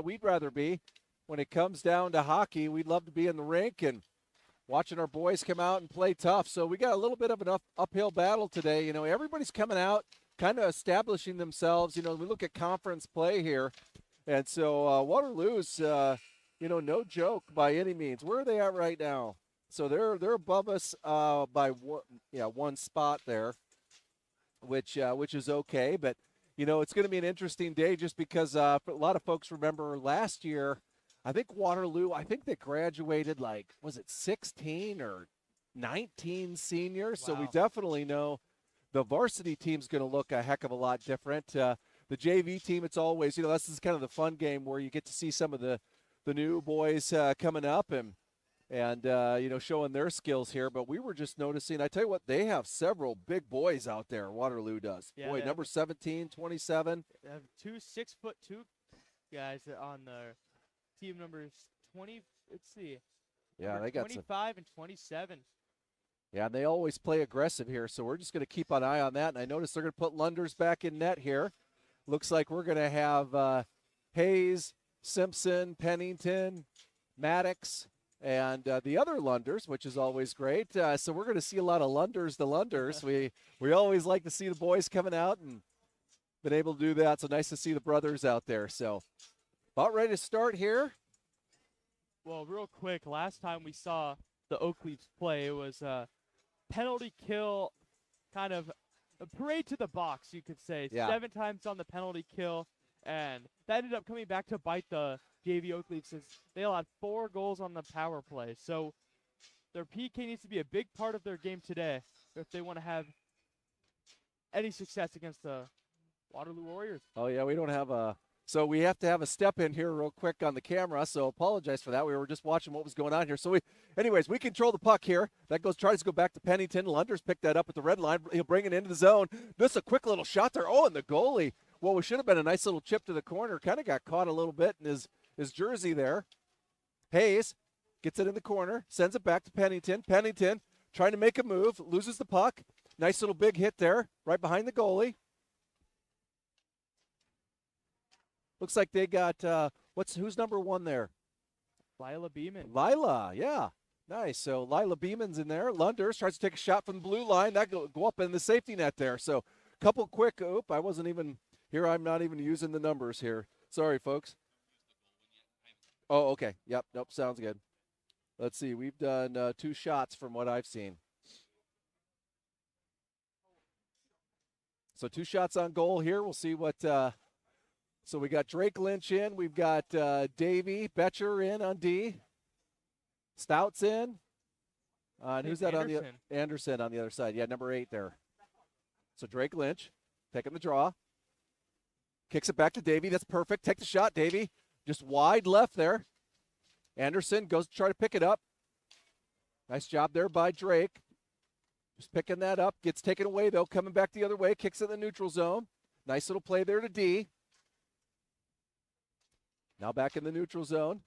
we'd rather be. When it comes down to hockey, we'd love to be in the rink and watching our boys come out and play tough. So we got a little bit of an uphill battle today. Everybody's coming out, kind of establishing themselves. We look at conference play here. And so Waterloo's, no joke by any means. Where are they at right now? So they're above us by one spot there, which is okay. But, it's going to be an interesting day just because a lot of folks remember last year, I think Waterloo, they graduated was it 16 or 19 seniors? Wow. So we definitely know the varsity team's going to look a heck of a lot different. The JV team, it's always, this is kind of the fun game where you get to see some of the new boys coming up and showing their skills here. But we were just noticing, I tell you what, they have several big boys out there, Waterloo does. Yeah, boy, number 17, 27. They have 2 6'2" guys on the team numbers 20, let's see. Yeah, they got 25 and 27. Yeah, and they always play aggressive here, so we're just going to keep an eye on that. And I noticed they're going to put Lunders back in net here. Looks like we're going to have Hayes, Simpson, Pennington, Maddox, and the other Lunders, which is always great. So we're going to see a lot of Lunders to Lunders. we always like to see the boys coming out and been able to do that. So nice to see the brothers out there. So about ready to start here. Well, real quick, last time we saw the Oakleafs play, it was a penalty kill, kind of a parade to the box, you could say. Yeah. 7 times on the penalty kill, and that ended up coming back to bite the JV Oakleafs as they allowed 4 goals on the power play. So their PK needs to be a big part of their game today if they want to have any success against the Waterloo Warriors. Oh, yeah, we don't have a – so we have to have a step in here real quick on the camera, so apologize for that. We were just watching what was going on here. So, we control the puck here. That tries to go back to Pennington. Lunders picked that up at the red line. He'll bring it into the zone. Just a quick little shot there. Oh, and the goalie. Well, it should have been a nice little chip to the corner. Kind of got caught a little bit in his jersey there. Hayes gets it in the corner, sends it back to Pennington. Pennington trying to make a move, loses the puck. Nice little big hit there, right behind the goalie. Looks like they got who's number 1 there? Lila Beeman. Lila, yeah. Nice. So Lila Beeman's in there. Lunders tries to take a shot from the blue line. That go up in the safety net there. So couple quick, I wasn't even here. I'm not even using the numbers here. Sorry, folks. Oh, okay. Yep. Nope. Sounds good. Let's see. We've done 2 shots from what I've seen. So 2 shots on goal here. We'll see what so we got Drake Lynch in. We've got Davey Betcher in on D. Stout's in. And who's that Anderson. on the Anderson on the other side? Yeah, number 8 there. So Drake Lynch taking the draw. Kicks it back to Davey. That's perfect. Take the shot, Davey. Just wide left there. Anderson goes to try to pick it up. Nice job there by Drake. Just picking that up. Gets taken away, though. Coming back the other way. Kicks it in the neutral zone. Nice little play there to D. Now back in the neutral zone.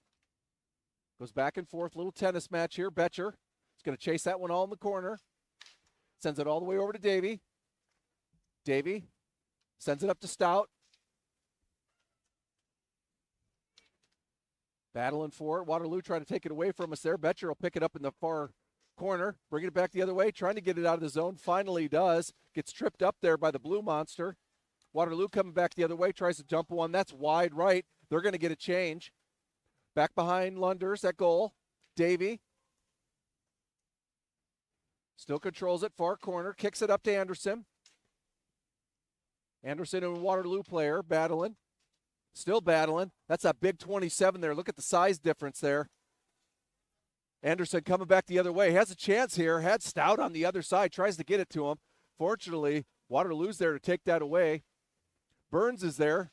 Goes back and forth. Little tennis match here. Betcher is going to chase that one all in the corner. Sends it all the way over to Davey. Davey sends it up to Stout. Battling for it. Waterloo trying to take it away from us there. Betcher will pick it up in the far corner. Bringing it back the other way. Trying to get it out of the zone. Finally does. Gets tripped up there by the Blue Monster. Waterloo coming back the other way. Tries to jump one. That's wide right. They're going to get a change. Back behind Lunders at goal. Davey still controls it. Far corner. Kicks it up to Anderson. Anderson and Waterloo player battling. Still battling. That's a big 27 there. Look at the size difference there. Anderson coming back the other way. Has a chance here. Had Stout on the other side. Tries to get it to him. Fortunately, Waterloo's there to take that away. Burns is there.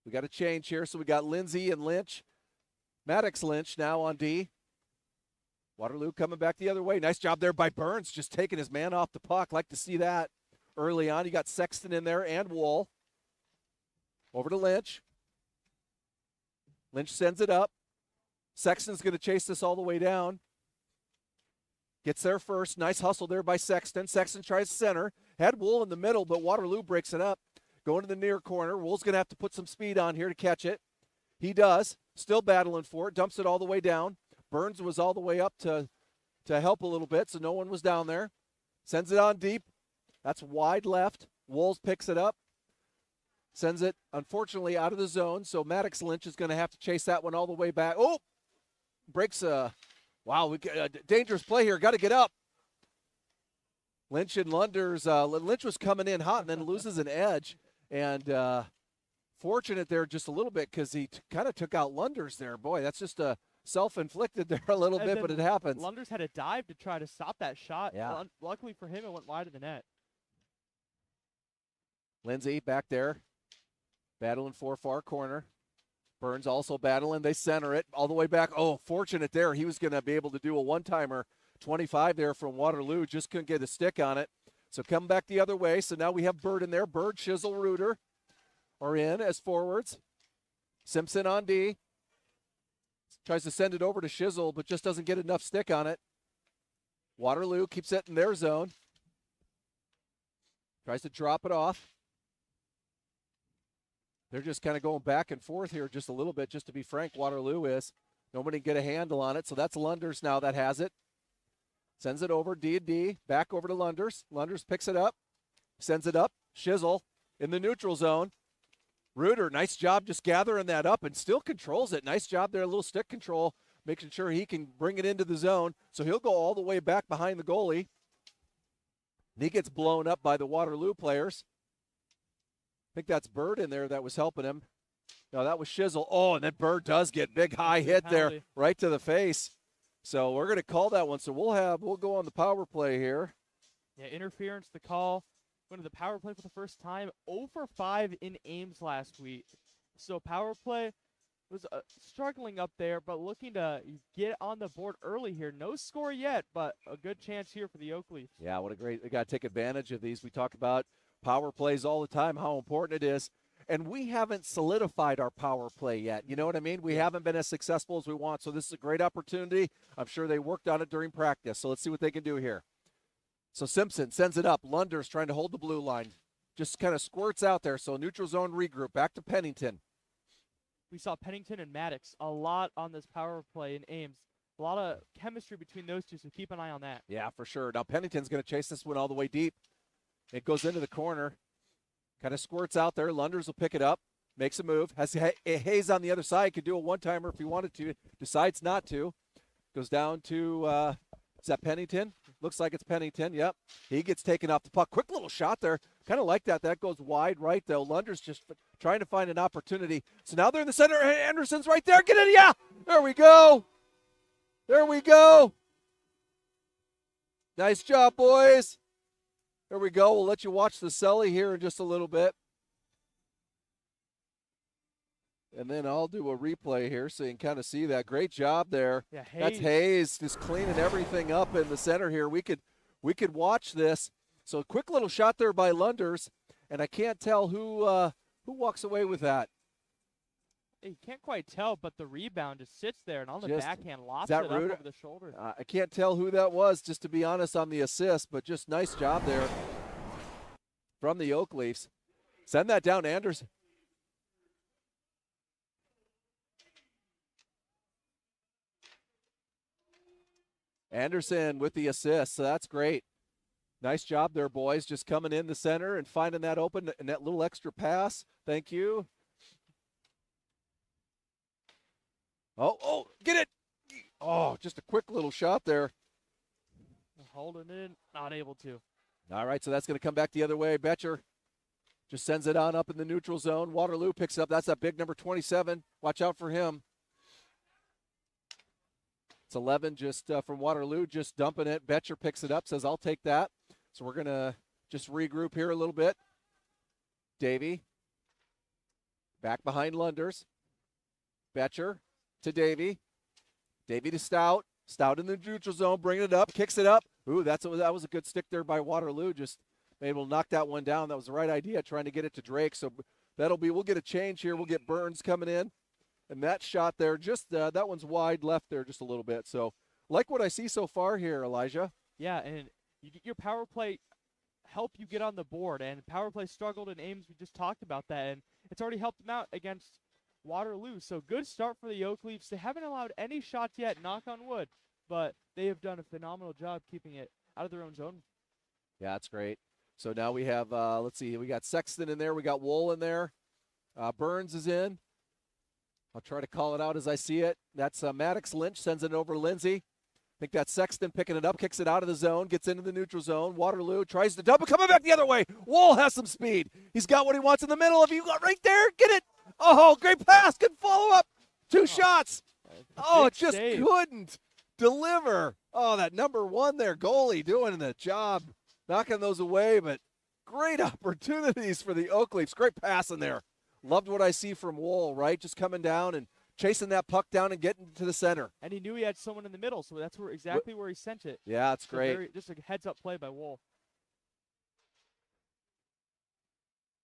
We got a change here. So we got Lindsay and Lynch. Maddox Lynch now on D. Waterloo coming back the other way. Nice job there by Burns, just taking his man off the puck. Like to see that early on. You got Sexton in there and Wool. Over to Lynch. Lynch sends it up. Sexton's going to chase this all the way down. Gets there first. Nice hustle there by Sexton. Sexton tries center. Had Wool in the middle, but Waterloo breaks it up. Going to the near corner. Wool's going to have to put some speed on here to catch it. He does. Still battling for it. Dumps it all the way down. Burns was all the way up to help a little bit, so no one was down there. Sends it on deep. That's wide left. Wolves picks it up. Sends it, unfortunately, out of the zone, so Maddox Lynch is going to have to chase that one all the way back. Oh! Breaks a – wow, we got a dangerous play here. Got to get up. Lynch and Lunders. Lynch was coming in hot and then loses an edge. And fortunate there just a little bit because he kind of took out Lunders there. Boy, that's just a self-inflicted there a little bit, but it happens. Lunders had a dive to try to stop that shot. Yeah. Luckily for him, it went wide of the net. Lindsay back there, battling for far corner. Burns also battling. They center it all the way back. Oh, fortunate there. He was going to be able to do a one-timer. 25 there from Waterloo. Just couldn't get a stick on it. So come back the other way. So now we have Bird in there. Bird, Shizzle, Reuter are in as forwards. Simpson on D. Tries to send it over to Shizzle, but just doesn't get enough stick on it. Waterloo keeps it in their zone. Tries to drop it off. They're just kind of going back and forth here just a little bit, just to be frank. Waterloo is. Nobody can get a handle on it, so that's Lunders now that has it. Sends it over, D&D, back over to Lunders. Lunders picks it up, sends it up. Shizzle in the neutral zone. Reuter, nice job just gathering that up and still controls it. Nice job there, a little stick control, making sure he can bring it into the zone. So he'll go all the way back behind the goalie. And he gets blown up by the Waterloo players. I think that's Bird in there that was helping him. No, that was Shizzle. Oh, and then Bird does get big high hit there right to the face. So we're going to call that one. So we'll go on the power play here. Yeah, interference, the call. Went to the power play for the first time. 0 for 5 in Ames last week. So power play was struggling up there, but looking to get on the board early here. No score yet, but a good chance here for the Oakleys. Yeah, what a great – we got to take advantage of these. We talk about power plays all the time, how important it is. And we haven't solidified our power play yet. You know what I mean? We haven't been as successful as we want. So this is a great opportunity. I'm sure they worked on it during practice. So let's see what they can do here. So Simpson sends it up. Lunders trying to hold the blue line. Just kind of squirts out there. So neutral zone regroup. Back to Pennington. We saw Pennington and Maddox a lot on this power play in Ames. A lot of chemistry between those two, so keep an eye on that. Yeah, for sure. Now Pennington's going to chase this one all the way deep. It goes into the corner. Kind of squirts out there. Lunders will pick it up. Makes a move. Has Hayes on the other side. Could do a one-timer if he wanted to. Decides not to. Goes down to, is that Pennington? Looks like it's Pennington. Yep. He gets taken off the puck. Quick little shot there. Kind of like that. That goes wide right, though. Lunders just trying to find an opportunity. So now they're in the center. Anderson's right there. Get it. Yeah. There we go. There we go. Nice job, boys. There we go. We'll let you watch the celly here in just a little bit. And then I'll do a replay here so you can kind of see that. Great job there. Yeah, Hayes. That's Hayes just cleaning everything up in the center here. We could watch this. So a quick little shot there by Lunders, and I can't tell who walks away with that. You can't quite tell, but the rebound just sits there, and on the backhand lofts it up over the shoulder. I can't tell who that was, just to be honest, on the assist, but just nice job there from the Oak Leafs. Send that down, Anderson. Anderson with the assist, so that's great. Nice job there, boys, just coming in the center and finding that open and that little extra pass. Thank you. Oh, get it. Oh, just a quick little shot there. Holding in, not able to. All right, so that's going to come back the other way. Betcher just sends it on up in the neutral zone. Waterloo picks up. That's that big number 27. Watch out for him. It's 11 just from Waterloo, just dumping it. Betcher picks it up, says, I'll take that. So we're going to just regroup here a little bit. Davey back behind Lunders. Betcher to Davey. Davey to Stout. Stout in the neutral zone, bringing it up, kicks it up. Ooh, that was a good stick there by Waterloo. Just able to knock that one down. That was the right idea, trying to get it to Drake. So we'll get a change here. We'll get Burns coming in. And that shot there, just that one's wide left there just a little bit. So like what I see so far here, Elijah. Yeah, and your power play help you get on the board. And power play struggled in Ames. We just talked about that. And it's already helped them out against Waterloo. So good start for the Oak Leafs. They haven't allowed any shots yet, knock on wood, but they have done a phenomenal job keeping it out of their own zone. Yeah, that's great. So now we have, let's see, we got Sexton in there. We got Wool in there. Burns is in. I'll try to call it out as I see it. That's Maddox. Lynch sends it over to Lindsay. I think that's Sexton picking it up, kicks it out of the zone, gets into the neutral zone. Waterloo tries to double, coming back the other way. Wool has some speed. He's got what he wants in the middle. If you got right there, get it. Oh, great pass. Good follow-up. Two shots. Oh, it just couldn't deliver. Oh, that number one there, goalie doing the job, knocking those away, but great opportunities for the Oak Leafs. Great pass in there. Loved what I see from Wool, right? Just coming down and chasing that puck down and getting to the center. And he knew he had someone in the middle, so that's exactly where he sent it. Yeah, it's great. Just a heads-up play by Wool.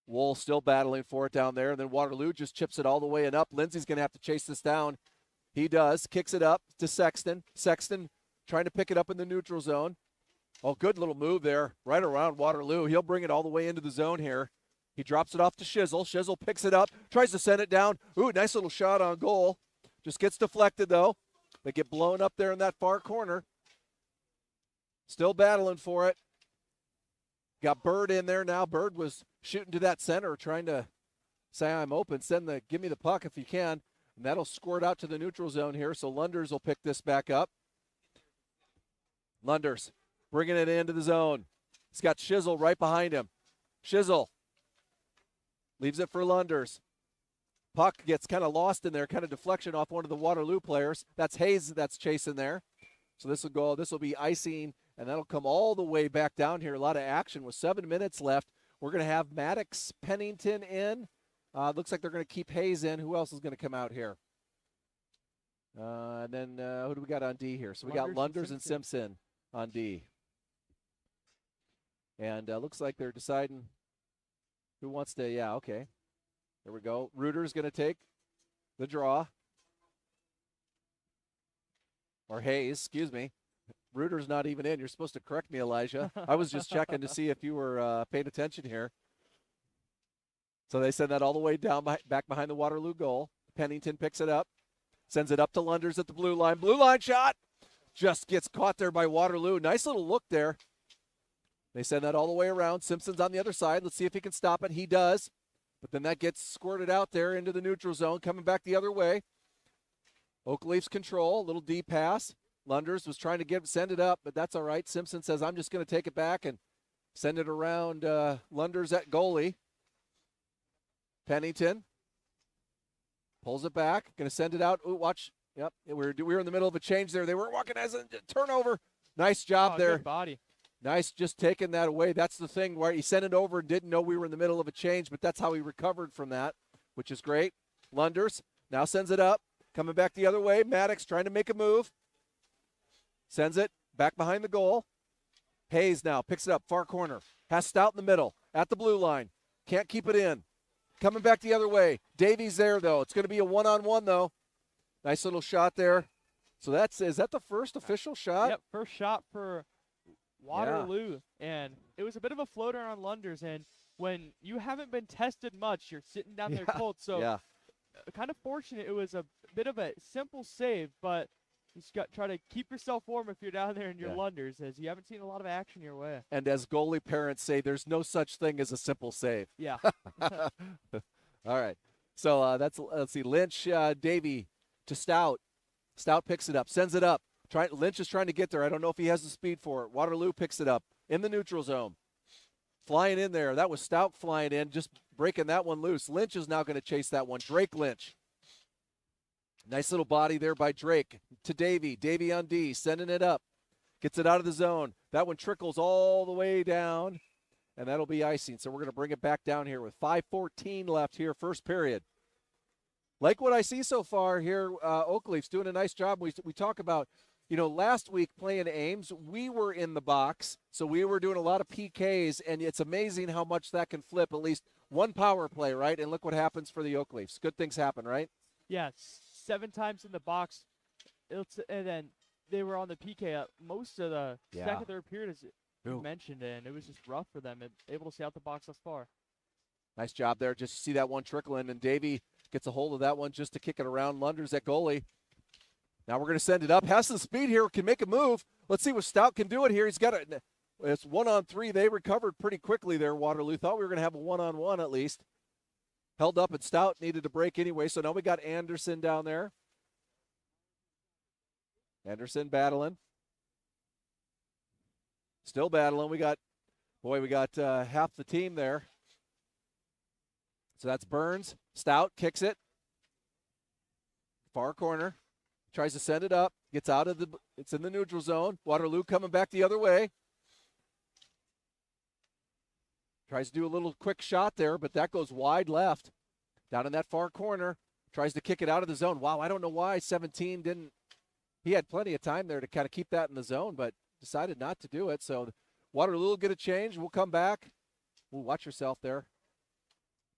Wool still battling for it down there, and then Waterloo just chips it all the way and up. Lindsay's going to have to chase this down. He does. Kicks it up to Sexton. Sexton trying to pick it up in the neutral zone. Oh, good little move there right around Waterloo. He'll bring it all the way into the zone here. He drops it off to Shizzle. Shizzle picks it up, tries to send it down. Ooh, nice little shot on goal. Just gets deflected, though. They get blown up there in that far corner. Still battling for it. Got Bird in there now. Bird was shooting to that center, trying to say, I'm open. Give me the puck if you can. And that'll squirt out to the neutral zone here. So Lunders will pick this back up. Lunders bringing it into the zone. He's got Shizzle right behind him. Shizzle leaves it for Lunders. Puck gets kind of lost in there, kind of deflection off one of the Waterloo players. That's Hayes that's chasing there. So this will go. This will be icing, and that'll come all the way back down here. A lot of action with 7 minutes left. We're going to have Maddox Pennington in. Looks like they're going to keep Hayes in. Who else is going to come out here? And then who do we got on D here? So we got Lunders and Simpson on D. And looks like they're deciding who wants to, yeah, okay. There we go. Reuter's going to take the draw. Or Hayes, excuse me. Reuter's not even in. You're supposed to correct me, Elijah. I was just checking to see if you were paying attention here. So they send that all the way down, back behind the Waterloo goal. Pennington picks it up, sends it up to Lunders at the blue line. Blue line shot. Just gets caught there by Waterloo. Nice little look there. They send that all the way around. Simpson's on the other side. Let's see if he can stop it. He does. But then that gets squirted out there into the neutral zone, coming back the other way. Oak Leafs control, little D pass. Lunders was trying to send it up, but that's all right. Simpson says, I'm just going to take it back and send it around Lunders at goalie. Pennington pulls it back, going to send it out. Ooh, watch. Yep, we were in the middle of a change there. They were walking as a turnover. Nice job there. Good body. Nice, just taking that away. That's the thing where he sent it over and didn't know we were in the middle of a change, but that's how he recovered from that, which is great. Lunders now sends it up, coming back the other way. Maddox trying to make a move. Sends it back behind the goal. Hayes now picks it up, far corner. Has Stout in the middle, at the blue line. Can't keep it in. Coming back the other way. Davies there, though. It's going to be a one-on-one, though. Nice little shot there. So is that the first official shot? Yep, first shot for Waterloo. Yeah. And it was a bit of a floater on Lunders. And when you haven't been tested much, you're sitting down there cold. So kind of fortunate. It was a bit of a simple save, but you just got try to keep yourself warm if you're down there in your Lunders, as you haven't seen a lot of action your way. And as goalie parents say, there's no such thing as a simple save. Yeah. All right. So let's see, Lynch, Davey to Stout. Stout picks it up, sends it up. Lynch is trying to get there. I don't know if he has the speed for it. Waterloo picks it up in the neutral zone. Flying in there. That was Stout flying in, just breaking that one loose. Lynch is now going to chase that one. Drake Lynch. Nice little body there by Drake to Davey. Davey on D, sending it up. Gets it out of the zone. That one trickles all the way down, and that'll be icing. So we're going to bring it back down here with 5:14 left here, first period. Like what I see so far here, Oak Leafs doing a nice job. We talk about, last week playing Ames, we were in the box, so we were doing a lot of PKs, and it's amazing how much that can flip at least one power play, right? And look what happens for the Oak Leafs. Good things happen, right? Yes. 7 times in the box, and then they were on the PK most of the second, third period, as you mentioned, and it was just rough for them, and able to stay out the box thus far. Nice job there. Just see that one trickle in, and Davey gets a hold of that one just to kick it around. Lunders at goalie. Now we're going to send it up. Has some speed here, can make a move. Let's see what Stout can do it here. He's got it. It's 1-on-3. They recovered pretty quickly there, Waterloo. Thought we were going to have a 1-on-1 at least. Held up, and Stout needed to break anyway, so now we got Anderson down there. Anderson battling. Still battling. We got half the team there. So that's Burns. Stout kicks it. Far corner. Tries to send it up. Gets out of it's in the neutral zone. Waterloo coming back the other way. Tries to do a little quick shot there, but that goes wide left. Down in that far corner. Tries to kick it out of the zone. Wow, I don't know why 17 didn't. He had plenty of time there to kind of keep that in the zone, but decided not to do it. So Waterloo will get a change. We'll come back. Ooh, watch yourself there.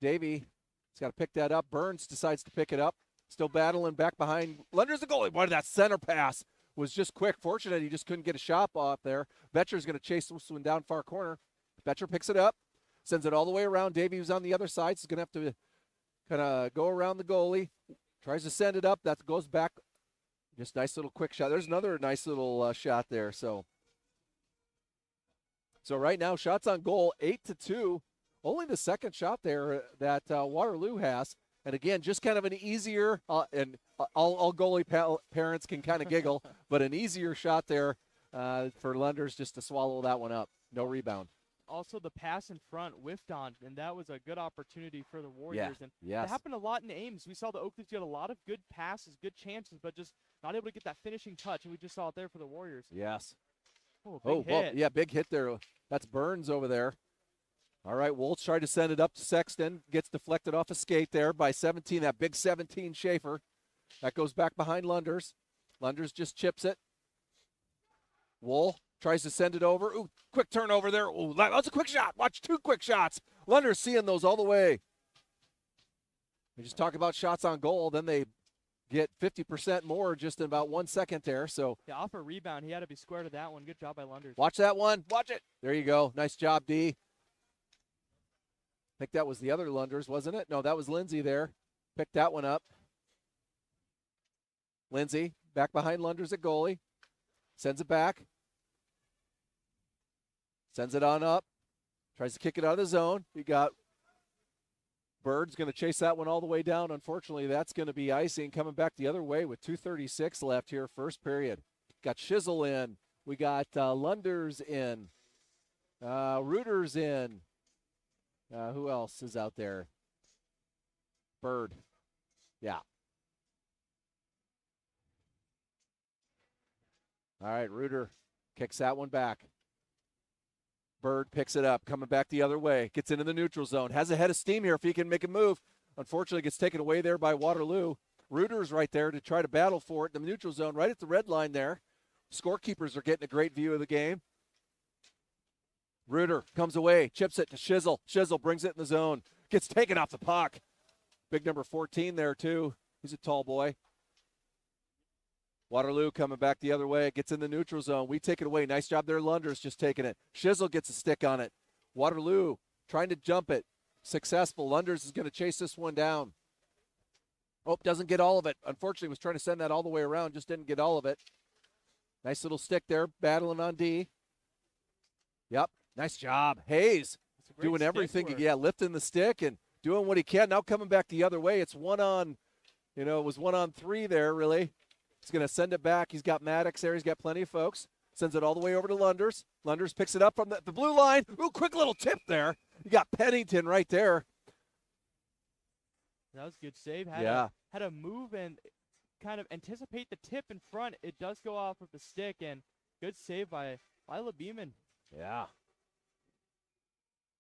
Davey has got to pick that up. Burns decides to pick it up. Still battling back behind. Lunders the goalie. Boy, that center pass was just quick. Fortunate he just couldn't get a shot off there. Betcher's going to chase this one down far corner. Betcher picks it up. Sends it all the way around. Davey, who's on the other side, is going to have to kind of go around the goalie. Tries to send it up. That goes back. Just nice little quick shot. There's another nice little shot there. So right now, shots on goal, 8-2. Only the second shot there that Waterloo has. And again, just kind of an easier, and all goalie parents can kind of giggle, but an easier shot there for Lunders just to swallow that one up. No rebound. Also, the pass in front whiffed on, and that was a good opportunity for the Warriors. Yeah. And yes. That happened a lot in Ames. We saw the Oakleys get a lot of good passes, good chances, but just not able to get that finishing touch, and we just saw it there for the Warriors. Yes. Oh, big hit. Well, yeah, big hit there. That's Burns over there. All right, Woltz tried to send it up to Sexton. Gets deflected off a skate there by 17, that big 17 Schaefer. That goes back behind Lunders. Lunders just chips it. Wool tries to send it over. Ooh, quick turnover there. Ooh, that's a quick shot. Watch, 2 quick shots. Lunders seeing those all the way. We just talk about shots on goal, then they get 50% more just in about 1 second there. So yeah, off a rebound, he had to be square to that one. Good job by Lunders. Watch that one. Watch it. There you go. Nice job, D. I think that was the other Lunders, wasn't it? No, that was Lindsay there. Picked that one up. Lindsay back behind Lunders at goalie. Sends it back. Sends it on up. Tries to kick it out of the zone. You got Bird's going to chase that one all the way down. Unfortunately, that's going to be icing. Coming back the other way with 2:36 left here, first period. Got Shizzle in. We got Lunders in. Reuters in. Who else is out there? Bird. Yeah. All right, Reuter kicks that one back. Bird picks it up, coming back the other way. Gets into the neutral zone. Has a head of steam here if he can make a move. Unfortunately, gets taken away there by Waterloo. Reuter's right there to try to battle for it in the neutral zone, right at the red line there. Scorekeepers are getting a great view of the game. Reuter comes away, chips it to Shizzle. Shizzle brings it in the zone. Gets taken off the puck. Big number 14 there, too. He's a tall boy. Waterloo coming back the other way. Gets in the neutral zone. We take it away. Nice job there. Lunders just taking it. Shizzle gets a stick on it. Waterloo trying to jump it. Successful. Lunders is going to chase this one down. Oh, doesn't get all of it. Unfortunately, was trying to send that all the way around. Just didn't get all of it. Nice little stick there. Battling on D. Yep. Nice job. Hayes doing everything. Yeah, lifting the stick and doing what he can. Now coming back the other way. It's it was 1-on-3 there, really. He's going to send it back. He's got Maddox there. He's got plenty of folks. Sends it all the way over to Lunders. Lunders picks it up from the blue line. Ooh, quick little tip there. You got Pennington right there. That was a good save. Had to move and kind of anticipate the tip in front. It does go off of the stick, and good save by Lila Beeman. Yeah.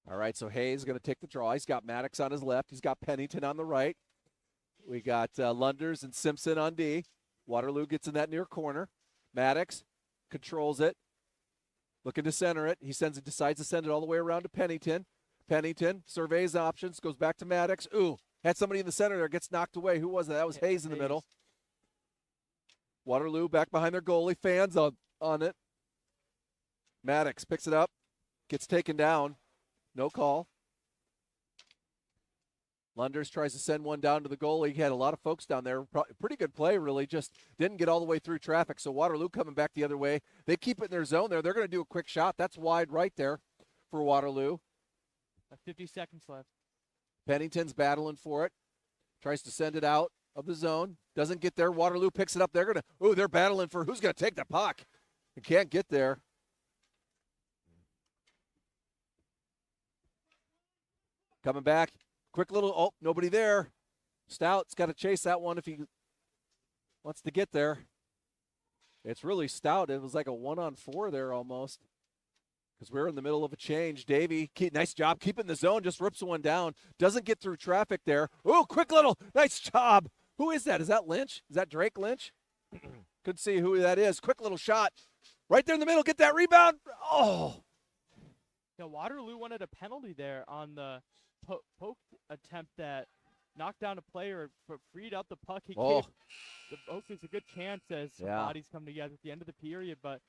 All right, so Hayes is going to take the draw. He's got Maddox on his left. He's got Pennington on the right. We got Lunders and Simpson on D. Waterloo gets in that near corner. Maddox controls it. Looking to center it. He decides to send it all the way around to Pennington. Pennington surveys options, goes back to Maddox. Ooh, had somebody in the center there, gets knocked away. Who was that? That was Hayes in the middle. Waterloo back behind their goalie. Fans on it. Maddox picks it up. Gets taken down. No call. Lunders tries to send one down to the goalie. He had a lot of folks down there. Pretty good play, really. Just didn't get all the way through traffic. So Waterloo coming back the other way. They keep it in their zone there. They're going to do a quick shot. That's wide right there for Waterloo. 50 seconds left. Pennington's battling for it. Tries to send it out of the zone. Doesn't get there. Waterloo picks it up. They're battling for who's going to take the puck. You can't get there. Coming back. Quick little, nobody there. Stout's got to chase that one if he wants to get there. It's really Stout. It was like a 1-on-4 there almost because we're in the middle of a change. Davey, nice job keeping the zone, just rips one down. Doesn't get through traffic there. Oh, quick little, nice job. Who is that? Is that Lynch? Is that Drake Lynch? Couldn't see who that is. Quick little shot. Right there in the middle. Get that rebound. Oh. Yeah, Waterloo wanted a penalty there on the poke attempt that knocked down a player but freed up the puck. He gave the Oakleys a good chance as some bodies come together at the end of the period. But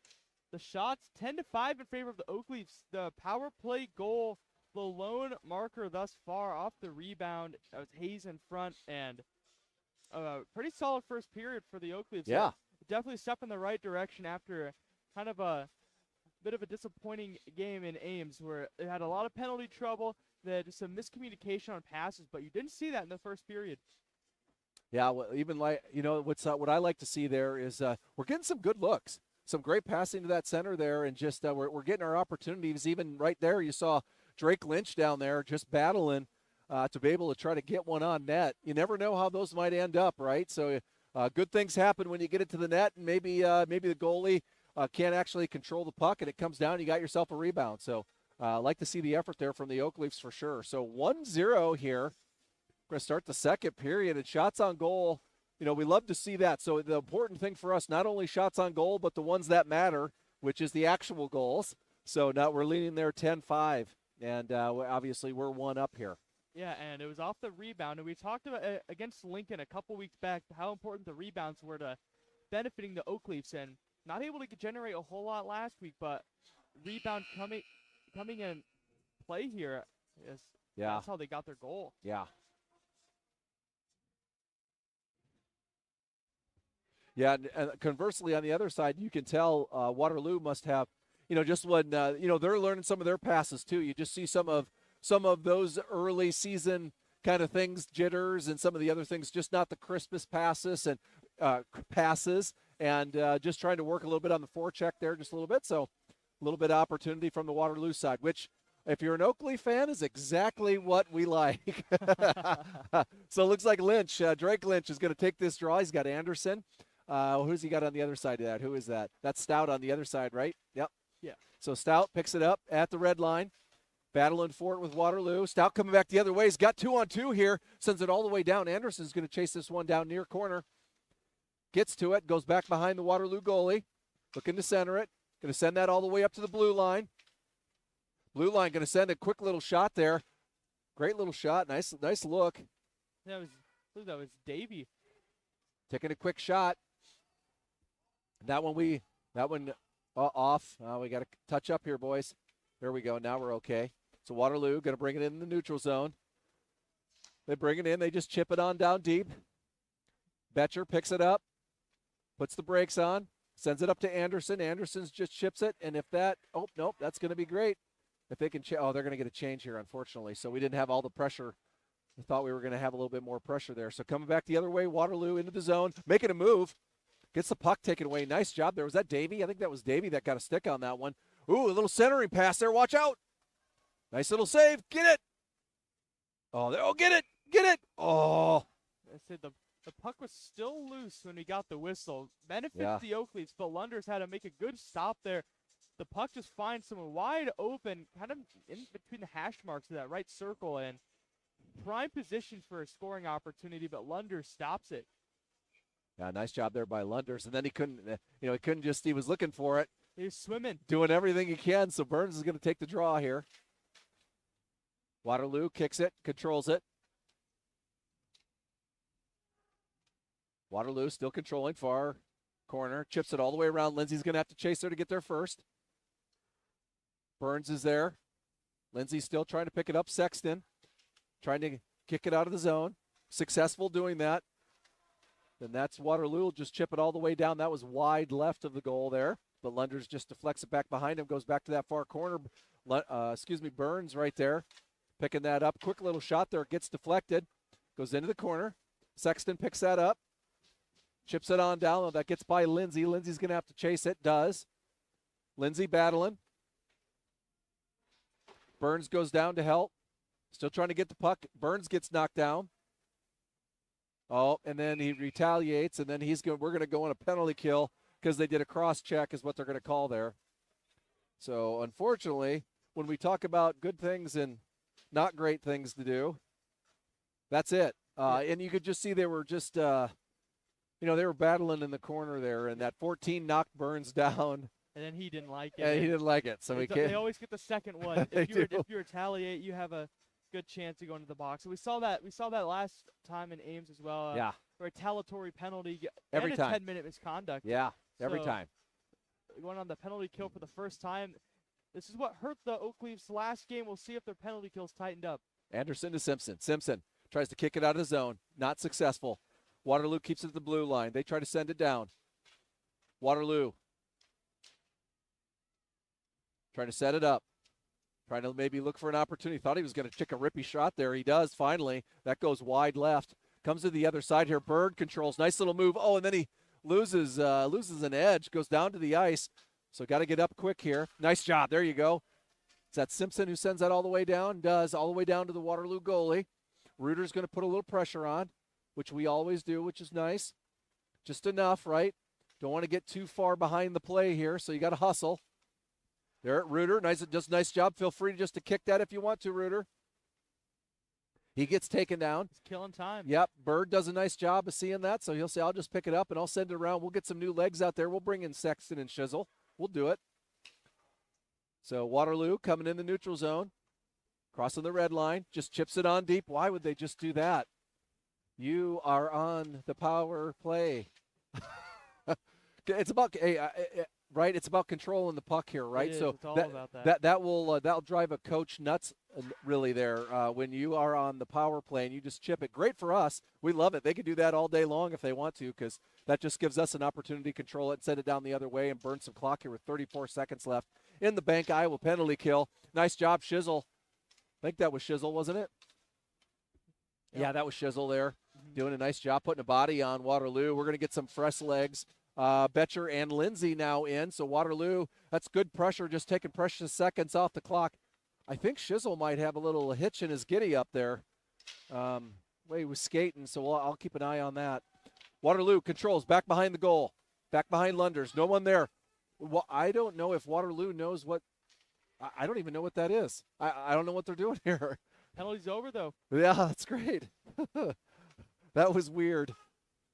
the shots 10-5 in favor of the Oakleys. The power play goal, the lone marker thus far off the rebound. That was Hayes in front, and pretty solid first period for the Oakleys. Yeah. Definitely a step in the right direction after kind of a bit of a disappointing game in Ames where they had a lot of penalty trouble. They had some miscommunication on passes, but you didn't see that in the first period. Yeah, well, even what I like to see there is we're getting some good looks, some great passing to that center there, and just we're getting our opportunities. Even right there, you saw Drake Lynch down there just battling to be able to try to get one on net. You never know how those might end up, right? So good things happen when you get it to the net, and maybe the goalie can't actually control the puck, and it comes down. You got yourself a rebound. So. Like to see the effort there from the Oak Leafs for sure. So 1-0 here. We're going to start the second period, and shots on goal. We love to see that. So the important thing for us, not only shots on goal, but the ones that matter, which is the actual goals. So now we're leading there 10-5, and obviously we're one up here. Yeah, and it was off the rebound. And we talked about against Lincoln a couple weeks back how important the rebounds were to benefiting the Oak Leafs, and not able to generate a whole lot last week, but rebound coming in play here is that's how they got their goal. Yeah. Yeah, and conversely, on the other side, you can tell Waterloo must have, just when, they're learning some of their passes too. You just see some of those early season kind of things, jitters, and some of the other things, just not the crispest passes, and just trying to work a little bit on the forecheck there, just a little bit. So a little bit of opportunity from the Waterloo side, which, if you're an Oakley fan, is exactly what we like. So it looks like Lynch, Drake Lynch, is going to take this draw. He's got Anderson. Who's he got on the other side of that? Who is that? That's Stout on the other side, right? Yep. Yeah. So Stout picks it up at the red line, battling for it with Waterloo. Stout coming back the other way. He's got 2-on-2 here, sends it all the way down. Anderson's going to chase this one down near corner. Gets to it, goes back behind the Waterloo goalie, looking to center it. Going to send that all the way up to the blue line. Blue line going to send a quick little shot there. Great little shot. Nice look. That was Davey. Taking a quick shot. That one off. We got to touch up here, boys. There we go. Now we're okay. So Waterloo going to bring it in the neutral zone. They bring it in. They just chip it on down deep. Betcher picks it up. Puts the brakes on. Sends it up to Anderson. Anderson's just chips it. And if that, nope, that's going to be great. If they can, they're going to get a change here, unfortunately. So we didn't have all the pressure. I thought we were going to have a little bit more pressure there. So coming back the other way, Waterloo into the zone, making a move. Gets the puck taken away. Nice job there. Was that Davey? I think that was Davey that got a stick on that one. Ooh, a little centering pass there. Watch out. Nice little save. Get it. Get it. Get it. Oh. I said the puck was still loose when we got the whistle. Benefits the Oak Leafs, but Lunders had to make a good stop there. The puck just finds someone wide open, kind of in between the hash marks of that right circle, and prime position for a scoring opportunity, but Lunders stops it. Yeah, nice job there by Lunders. And then he was looking for it. He was swimming. Doing everything he can, so Burns is going to take the draw here. Waterloo kicks it, controls it. Waterloo still controlling far corner, chips it all the way around. Lindsay's going to have to chase her to get there first. Burns is there. Lindsay still trying to pick it up. Sexton trying to kick it out of the zone. Successful doing that. Then that's Waterloo will just chip it all the way down. That was wide left of the goal there. But Lunders just deflects it back behind him, goes back to that far corner. Burns right there, picking that up. Quick little shot there, gets deflected, goes into the corner. Sexton picks that up, chips it on down. That gets by Lindsay. Lindsay's going to have to chase it, does. Lindsay battling. Burns goes down to help. Still trying to get the puck. Burns gets knocked down. Oh, and then he retaliates, and then we're going to go on a penalty kill because they did a cross check is what they're going to call there. So, unfortunately, when we talk about good things and not great things to do, that's it. And you could just see they were just, they were battling in the corner there, and that 14 knocked Burns down. And then he didn't like it. Yeah, he didn't like it. So they always get the second one. If you retaliate, you have a good chance of going to the box. So we saw that last time in Ames as well. Yeah. A retaliatory penalty every and time. a 10-minute misconduct. Yeah, every time. Going on the penalty kill for the first time. This is what hurt the Oak Leafs last game. We'll see if their penalty kills tightened up. Anderson to Simpson. Simpson tries to kick it out of the zone. Not successful. Waterloo keeps it at the blue line. They try to send it down. Waterloo trying to set it up. Trying to maybe look for an opportunity. Thought he was going to kick a rippy shot there. He does finally. That goes wide left. Comes to the other side here. Bird controls. Nice little move. Oh, and then he loses an edge. Goes down to the ice. So got to get up quick here. Nice job. There you go. Is that Simpson who sends that all the way down? Does. All the way down to the Waterloo goalie. Reuter's going to put a little pressure on, which we always do, which is nice. Just enough, right? Don't want to get too far behind the play here, so you got to hustle. There at Reuter. Nice job. Feel free just to kick that if you want to, Reuter. He gets taken down. He's killing time. Yep. Bird does a nice job of seeing that, so he'll say, I'll just pick it up and I'll send it around. We'll get some new legs out there. We'll bring in Sexton and Shizzle. We'll do it. So Waterloo coming in the neutral zone. Crossing the red line. Just chips it on deep. Why would they just do that? You are on the power play. It's about right. It's about controlling the puck here, right? So it's all about that. That'll drive a coach nuts, really. There, when you are on the power play and you just chip it. Great for us. We love it. They can do that all day long if they want to, because that just gives us an opportunity to control it, send it down the other way, and burn some clock here with 34 seconds left in the bank. Iowa penalty kill. Nice job, Shizzle. I think that was Shizzle, wasn't it? Yep. Yeah, that was Shizzle there. Doing a nice job putting a body on Waterloo. We're going to get some fresh legs. Betcher and Lindsay now in. So Waterloo, that's good pressure, just taking precious seconds off the clock. I think Shizzle might have a little hitch in his giddy up there. Way he was skating, so I'll keep an eye on that. Waterloo controls back behind the goal. Back behind Lunders. No one there. Well, I don't know if Waterloo knows what. I don't even know what that is. I don't know what they're doing here. Penalty's over, though. Yeah, that's great. That was weird.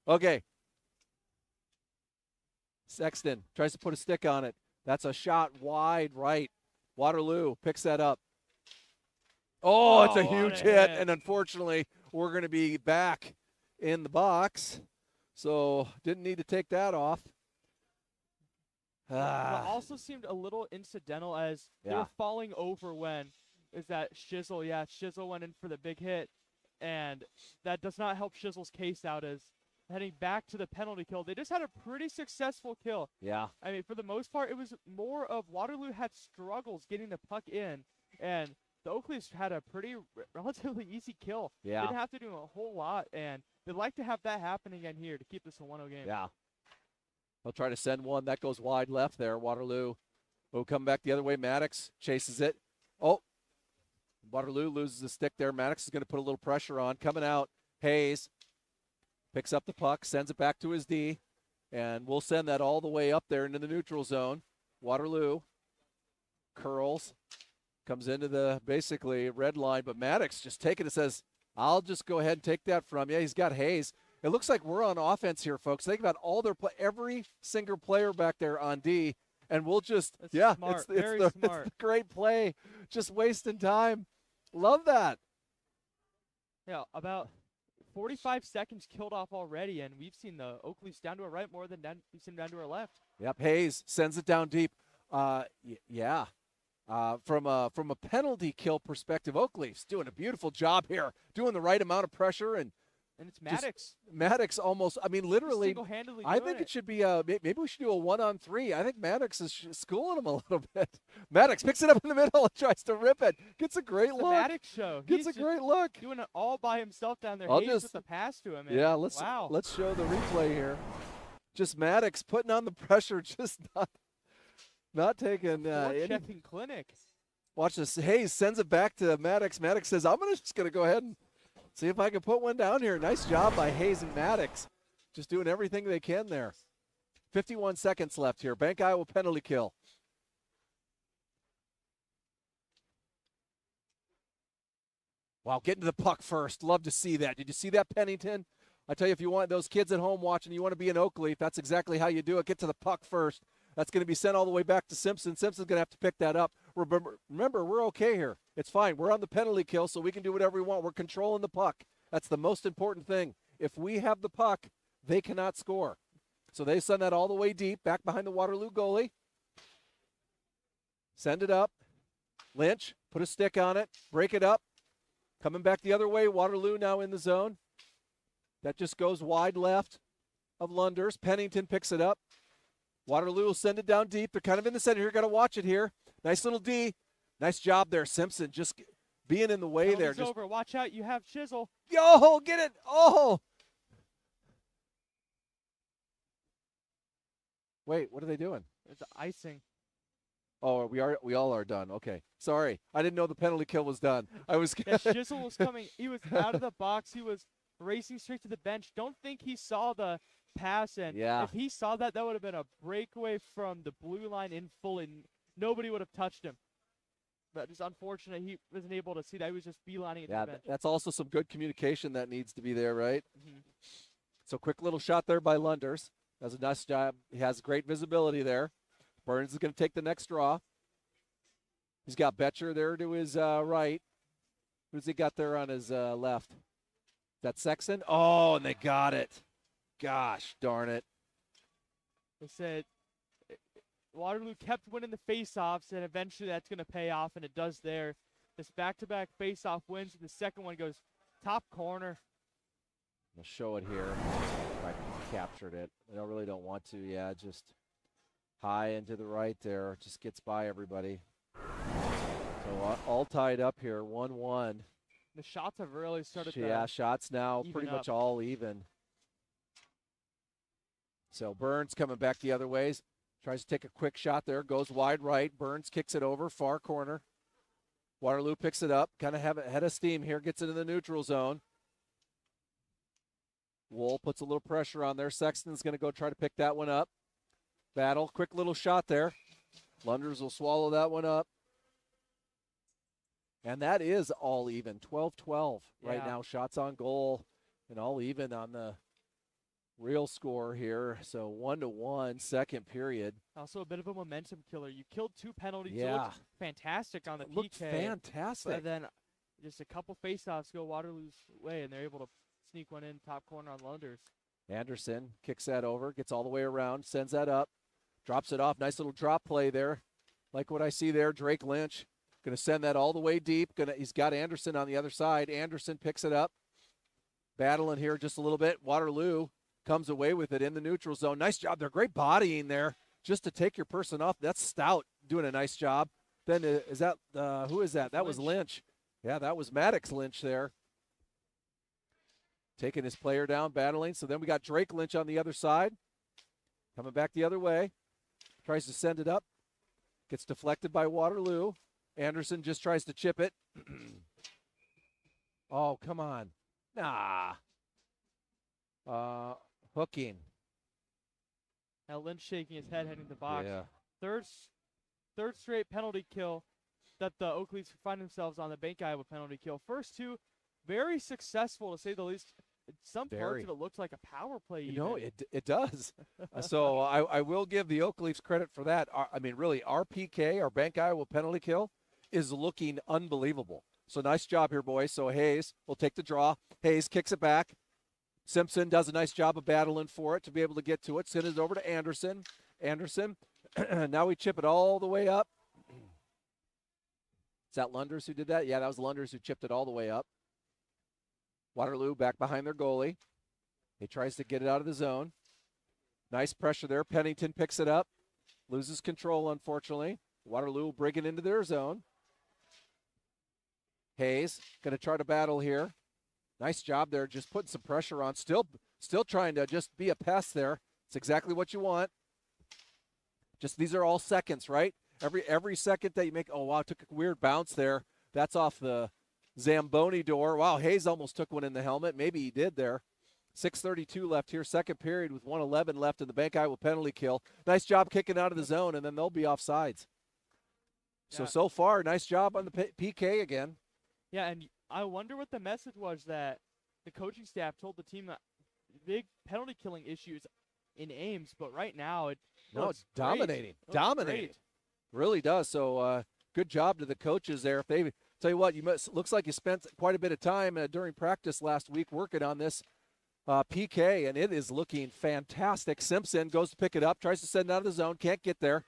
Okay. Sexton tries to put a stick on it. That's a shot wide right. Waterloo picks that up. Oh, it's a huge hit. And unfortunately, we're going to be back in the box. So didn't need to take that off. It also seemed a little incidental as they were falling over when Shizzle went in for the big hit. And that does not help Shizzle's case out as heading back to the penalty kill. They just had a pretty successful kill. Yeah. I mean, for the most part, it was more of Waterloo had struggles getting the puck in, and the Oak Leafs had a pretty relatively easy kill. Yeah. Didn't have to do a whole lot, and they'd like to have that happen again here to keep this a 1-0 game. Yeah. They'll try to send one. That goes wide left there. Waterloo will come back the other way. Maddox chases it. Oh, Waterloo loses the stick there. Maddox is going to put a little pressure on. Coming out, Hayes picks up the puck, sends it back to his D, and we'll send that all the way up there into the neutral zone. Waterloo curls, comes into the basically red line, but Maddox just taking it, says, I'll just go ahead and take that from you. He's got Hayes. It looks like we're on offense here, folks. Think about all their every single player back there on D, and we'll just, smart. It's the great play, just wasting time. Love that. Yeah, about 45 seconds killed off already, and we've seen the Oak Leafs down to our right more than we've seen down to our left. Yep, Hayes sends it down deep. Yeah. From a penalty kill perspective, Oakleaf's doing a beautiful job here, doing the right amount of pressure, and it's Maddox. Maddox almost, I mean, literally, single-handedly I doing think it should be maybe we should do a 1-on-3. I think Maddox is schooling him a little bit. Maddox picks it up in the middle and tries to rip it. Gets a great look. The Maddox show. Gets a great look. Doing it all by himself down there. Hayes with the pass to him. Yeah, let's show the replay here. Just Maddox putting on the pressure, just not taking any. Checking clinic. Watch this. Hayes sends it back to Maddox. Maddox says, I'm just going to go ahead and see if I can put one down here. Nice job by Hayes and Maddox. Just doing everything they can there. 51 seconds left here. Bank Iowa penalty kill. Wow, getting to the puck first. Love to see that. Did you see that, Pennington? I tell you, if you want those kids at home watching, you want to be an Oakleaf, that's exactly how you do it. Get to the puck first. That's going to be sent all the way back to Simpson. Simpson's going to have to pick that up. Remember, we're okay here. It's fine. We're on the penalty kill, so we can do whatever we want. We're controlling the puck. That's the most important thing. If we have the puck, they cannot score. So they send that all the way deep, back behind the Waterloo goalie. Send it up. Lynch, put a stick on it, break it up. Coming back the other way, Waterloo now in the zone. That just goes wide left of Lunders. Pennington picks it up. Waterloo will send it down deep. They're kind of in the center here. Got to watch it here. Nice little D. Nice job there, Simpson. Just being in the way there. Just over. Watch out. You have Chisel. Yo, get it. Oh. Wait, what are they doing? It's icing. Oh, we all are done. Okay. Sorry. I didn't know the penalty kill was done. I was yeah, Chisel was coming. He was out of the box. He was racing straight to the bench. Don't think he saw the pass in. Yeah. If he saw that, that would have been a breakaway from the blue line in full, and nobody would have touched him. But it's unfortunate he wasn't able to see that. He was just beelining it to the bench. That's also some good communication that needs to be there, right? Mm-hmm. So quick little shot there by Lunders. Does a nice job. He has great visibility there. Burns is going to take the next draw. He's got Betcher there to his right. Who's he got there on his left? Is that Sexton? Oh, and they got it. Gosh, darn it. They said Waterloo kept winning the faceoffs, and eventually that's going to pay off, and it does there. This back-to-back faceoff wins, and the second one goes top corner. I'll show it here. If I captured it. I really don't want to. Yeah, just high and to the right there. Just gets by everybody. So all tied up here, 1-1. The shots have really started to Yeah, shots now pretty much all even. So Burns coming back the other ways. Tries to take a quick shot there. Goes wide right. Burns kicks it over. Far corner. Waterloo picks it up. Kind of have a head of steam here. Gets it in the neutral zone. Wool puts a little pressure on there. Sexton's going to go try to pick that one up. Battle. Quick little shot there. Lunders will swallow that one up. And that is all even. 12-12 right now. Shots on goal and all even on the real score here. So 1-1, second period. Also a bit of a momentum killer. You killed two penalties. Yeah. It looked fantastic on the PK. Looked fantastic. But then just a couple faceoffs go Waterloo's way, and they're able to sneak one in top corner on Lunders. Anderson kicks that over, gets all the way around, sends that up, drops it off. Nice little drop play there. Like what I see there, Drake Lynch. Going to send that all the way deep. He's got Anderson on the other side. Anderson picks it up. Battling here just a little bit. Waterloo comes away with it in the neutral zone. Nice job. They're great bodying there just to take your person off. That's Stout doing a nice job. Then is that who is that? That was Lynch. Yeah, that was Maddox Lynch there. Taking his player down, battling. So then we got Drake Lynch on the other side. Coming back the other way. Tries to send it up. Gets deflected by Waterloo. Anderson just tries to chip it. Oh, come on. Nah. Hooking. Now Lynch shaking his head, heading to the box. Yeah. Third straight penalty kill that the Oakleys find themselves on, the Bank Iowa penalty kill. First two, very successful to say the least. Some parts of it looks like a power play. You know, it does. So I will give the Oakleafs credit for that. I mean, really, our PK, our Bank Iowa penalty kill, is looking unbelievable. So nice job here, boys. So Hayes will take the draw. Hayes kicks it back. Simpson does a nice job of battling for it to be able to get to it. Send it over to Anderson. Anderson. Now we chip it all the way up. that Lunders who did that? Yeah, that was Lunders who chipped it all the way up. Waterloo back behind their goalie. He tries to get it out of the zone. Nice pressure there. Pennington picks it up. Loses control, unfortunately. Waterloo will bring it into their zone. Hayes going to try to battle here. Nice job there, just putting some pressure on. Still trying to just be a pest there. It's exactly what you want. Just these are all seconds, right? Every second that you make. Oh, wow, took a weird bounce there. That's off the Zamboni door. Wow, Hayes almost took one in the helmet. Maybe he did there. 6:32 left here, second period with 1:11 left in the Bank Iowa penalty kill. Nice job kicking out of the zone, and then they'll be offsides. So far, nice job on the PK again. Yeah, and I wonder what the message was that the coaching staff told the team that big penalty killing issues in Ames, but right now it's dominating. Dominating. Great. Really does. So good job to the coaches there. If they tell you what, looks like you spent quite a bit of time during practice last week working on this PK, and it is looking fantastic. Simpson goes to pick it up, tries to send it out of the zone, can't get there.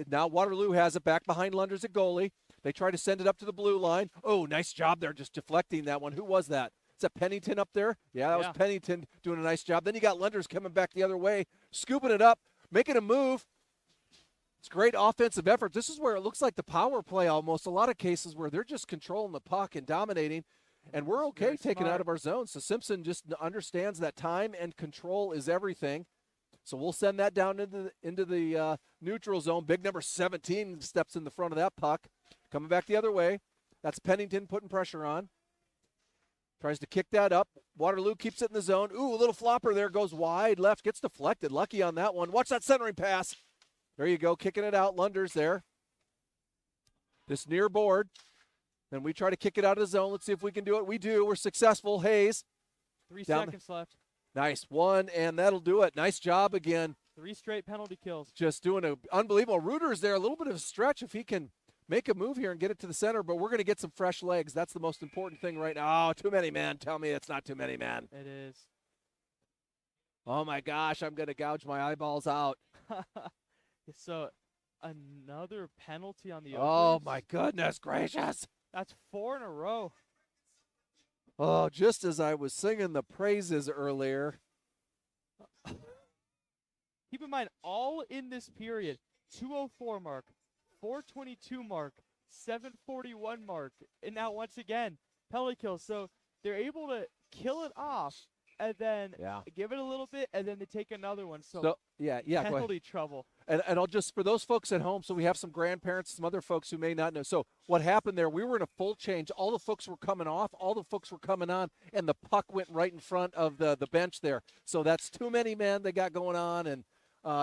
Now Waterloo has it back behind Lunders at goalie. They try to send it up to the blue line. Oh, nice job there, just deflecting that one. Who was that? Is that Pennington up there? Yeah, that was Pennington doing a nice job. Then you got Lunders coming back the other way, scooping it up, making a move. It's great offensive effort. This is where it looks like the power play almost. A lot of cases where they're just controlling the puck and dominating, and we're okay taking it out of our zone. So Simpson just understands that time and control is everything. So we'll send that down into the neutral zone. Big number 17 steps in the front of that puck. Coming back the other way. That's Pennington putting pressure on. Tries to kick that up. Waterloo keeps it in the zone. Ooh, a little flopper there. Goes wide left. Gets deflected. Lucky on that one. Watch that centering pass. There you go. Kicking it out. Lunders there. This near board. Then we try to kick it out of the zone. Let's see if we can do it. We do. We're successful. Hayes. 3 seconds left. Nice one, and that'll do it. Nice job again. 3 straight penalty kills. Just doing an unbelievable. Reuter's there. A little bit of a stretch if he can make a move here and get it to the center, but we're going to get some fresh legs. That's the most important thing right now. Oh, too many, man. Tell me it's not too many, man. It is. Oh, my gosh. I'm going to gouge my eyeballs out. So another penalty on the Oh, my goodness gracious. That's 4 in a row. Oh, just as I was singing the praises earlier. Keep in mind, all in this period, 2:04 mark, 4:22 mark, 7:41 mark, and now once again, penalty kills. So they're able to kill it off and then give it a little bit, and then they take another one. So penalty trouble. And I'll just, for those folks at home, so we have some grandparents, some other folks who may not know. So what happened there, we were in a full change. All the folks were coming off, all the folks were coming on, and the puck went right in front of the bench there. So that's too many men they got going on, and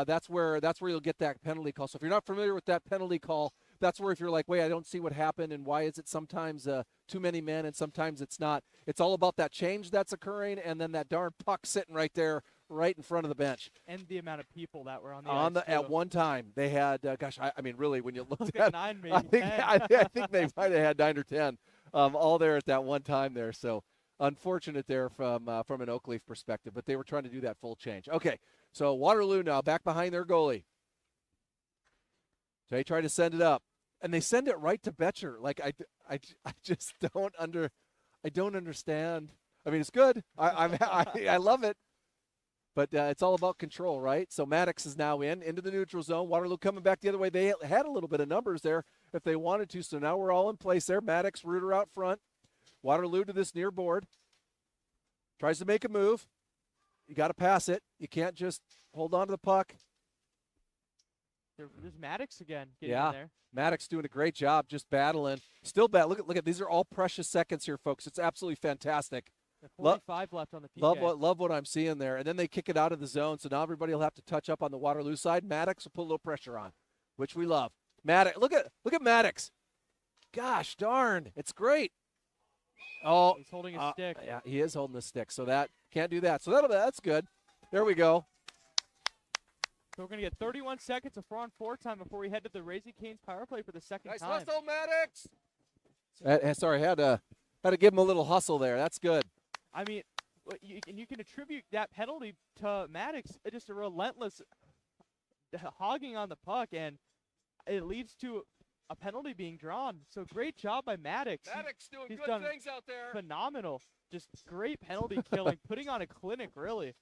that's where you'll get that penalty call. So if you're not familiar with that penalty call, that's where if you're like, wait, I don't see what happened, and why is it sometimes too many men and sometimes it's not. It's all about that change that's occurring, and then that darn puck sitting right there, right in front of the bench. And the amount of people that were on the ice at one time. They had, I mean, really, when you looked at 9, maybe I think they might have had 9 or 10 all there at that one time there. So unfortunate there from an Oak Leaf perspective, but they were trying to do that full change. Okay, so Waterloo now back behind their goalie. So they try to send it up, and they send it right to Betcher. Like I just don't understand. I mean, it's good. I love it. But it's all about control, right? So Maddox is now into the neutral zone. Waterloo coming back the other way. They had a little bit of numbers there if they wanted to. So now we're all in place there. Maddox, Reuter out front. Waterloo to this near board. Tries to make a move. You got to pass it. You can't just hold on to the puck. There's Maddox again getting in there. Maddox doing a great job just battling. Still bad. Look at these are all precious seconds here, folks. It's absolutely fantastic. 45 left on the PK. Love what I'm seeing there. And then they kick it out of the zone, so now everybody will have to touch up on the Waterloo side. Maddox will put a little pressure on, which we love. Maddox, look at Maddox. Gosh darn, it's great. Oh, he's holding a stick. Yeah, he is holding a stick, so that can't do that. So that's good. There we go. So we're going to get 31 seconds of 4-on-4 time before we head to the Raising Cane's power play for the second time. Nice hustle, Maddox. Sorry, had to give him a little hustle there. That's good. I mean, you can attribute that penalty to Maddox, just a relentless hogging on the puck, and it leads to a penalty being drawn. So great job by Maddox. Maddox doing He's good done things out there. phenomenal. Just great penalty killing, putting on a clinic, really.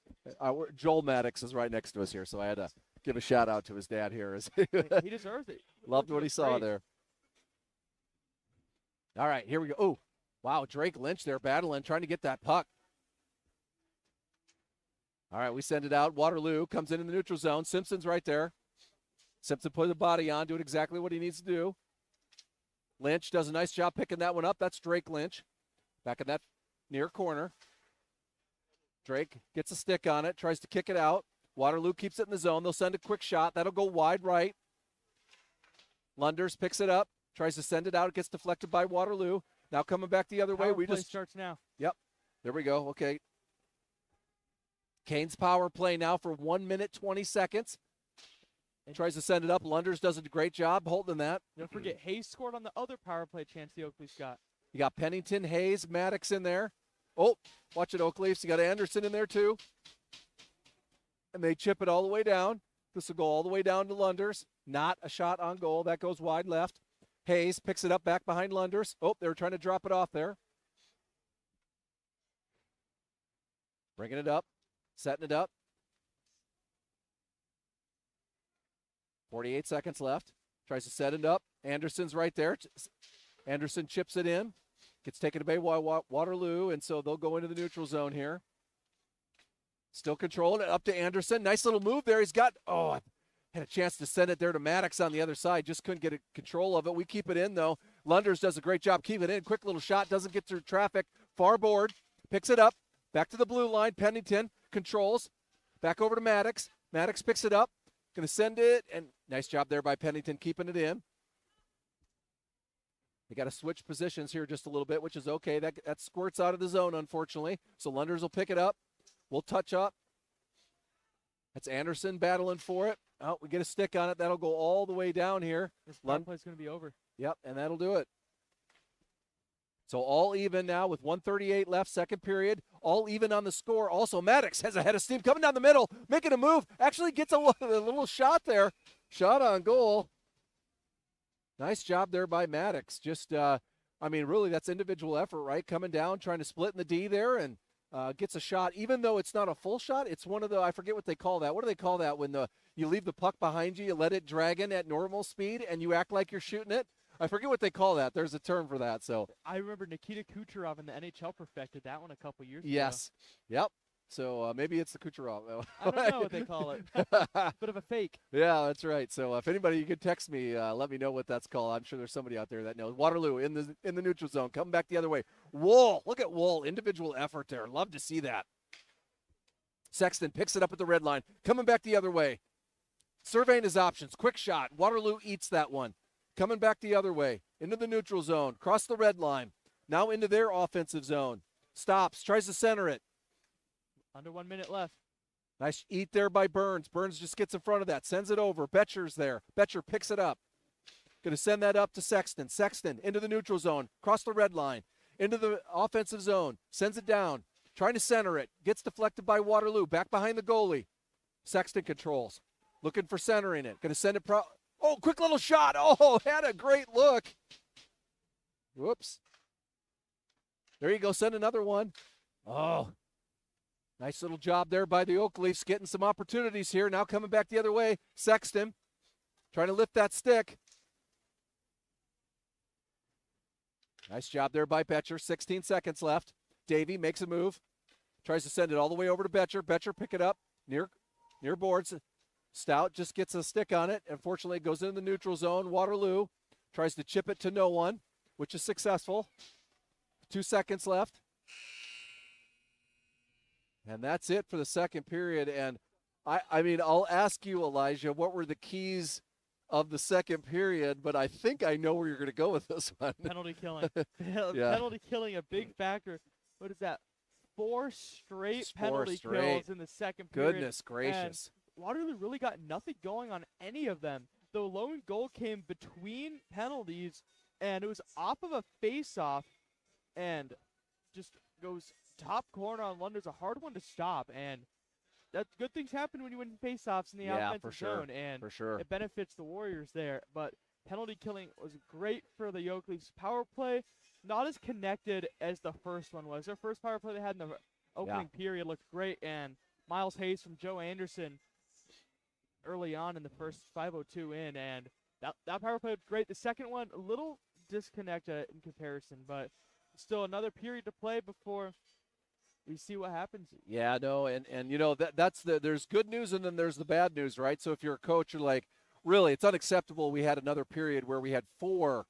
Joel Maddox is right next to us here, so I had to give a shout out to his dad here. He deserves it. Loved what he saw there. All right, here we go. Oh, wow, Drake Lynch there battling, trying to get that puck. All right, we send it out. Waterloo comes in the neutral zone. Simpson's right there. Simpson put the body on, doing exactly what he needs to do. Lynch does a nice job picking that one up. That's Drake Lynch. Back in that near corner. Drake gets a stick on it, tries to kick it out. Waterloo keeps it in the zone. They'll send a quick shot. That'll go wide right. Lunders picks it up, tries to send it out. It gets deflected by Waterloo. Now coming back the other way. Power play starts now. Yep. There we go. Okay. Kane's power play now for 1 minute, 20 seconds. Tries to send it up. Lunders does a great job holding that. Don't forget, Hayes scored on the other power play chance the Oakleys got. You got Pennington, Hayes, Maddox in there. Oh, watch it, Oakleafs. You got Anderson in there, too. And they chip it all the way down. This will go all the way down to Lunders. Not a shot on goal. That goes wide left. Hayes picks it up back behind Lunders. Oh, they were trying to drop it off there. Bringing it up. Setting it up. 48 seconds left. Tries to set it up. Anderson's right there. Anderson chips it in. Gets taken away by Waterloo, and so they'll go into the neutral zone here. Still controlling it up to Anderson. Nice little move there. He's got, had a chance to send it there to Maddox on the other side. Just couldn't get control of it. We keep it in, though. Lunders does a great job keeping it in. Quick little shot. Doesn't get through traffic. Far board. Picks it up. Back to the blue line. Pennington controls. Back over to Maddox. Maddox picks it up. Going to send it. And nice job there by Pennington keeping it in. They got to switch positions here just a little bit, which is okay. That squirts out of the zone, unfortunately. So Lunders will pick it up. We'll touch up. That's Anderson battling for it. Oh, we get a stick on it. That'll go all the way down here. This power play is going to be over. Yep, and that'll do it. So all even now with 1:38 left, second period. All even on the score. Also, Maddox has a head of steam coming down the middle, making a move. Actually gets a little shot there. Shot on goal. Nice job there by Maddox. Just, really, that's individual effort, right? Coming down, trying to split in the D there, and gets a shot. Even though it's not a full shot, it's one of the, I forget what they call that. What do they call that when you leave the puck behind you, you let it drag in at normal speed, and you act like you're shooting it? I forget what they call that. There's a term for that. So I remember Nikita Kucherov in the NHL perfected that one a couple years ago. Yes. Yep. So maybe it's the Kucherov. I don't know what they call it. Bit of a fake. Yeah, that's right. So if anybody, you could text me, let me know what that's called. I'm sure there's somebody out there that knows. Waterloo in the neutral zone. Coming back the other way. Wool. Look at Wool. Individual effort there. Love to see that. Sexton picks it up at the red line. Coming back the other way. Surveying his options. Quick shot. Waterloo eats that one. Coming back the other way. Into the neutral zone. Cross the red line. Now into their offensive zone. Stops. Tries to center it. Under 1 minute left. Nice eat there by Burns. Burns just gets in front of that. Sends it over. Betcher's there. Betcher picks it up. Going to send that up to Sexton. Sexton into the neutral zone. Cross the red line. Into the offensive zone. Sends it down. Trying to center it. Gets deflected by Waterloo. Back behind the goalie. Sexton controls. Looking for centering it. Going to send it. Quick little shot. Oh, had a great look. Whoops. There you go. Send another one. Oh. Nice little job there by the Oakleafs, getting some opportunities here. Now coming back the other way. Sexton trying to lift that stick. Nice job there by Betcher. 16 seconds left. Davey makes a move. Tries to send it all the way over to Betcher. Betcher pick it up near boards. Stout just gets a stick on it. Unfortunately, it goes into the neutral zone. Waterloo tries to chip it to no one, which is successful. 2 seconds left. And that's it for the second period. And I'll ask you, Elijah, what were the keys of the second period? But I think I know where you're going to go with this one. Penalty killing. Yeah. Penalty killing, a big factor. What is that? Four straight penalty kills in the second period. Goodness gracious. And Waterloo really got nothing going on any of them. The lone goal came between penalties, and it was off of a face-off, and just goes top corner on Lunders, a hard one to stop, and that good things happen when you win face-offs in the offensive zone, and for sure. It benefits the Warriors there. But penalty killing was great for the Yoke Leafs power play. Not as connected as the first one was. Their first power play they had in the opening period looked great, and Miles Hayes from Joe Anderson early on in the first 5:02 in, and that power play was great. The second one, a little disconnected in comparison, but still another period to play before we see what happens. Yeah, no, and you know that's there's good news and then there's the bad news, right? So if you're a coach, you're like, really, it's unacceptable. We had another period where we had 4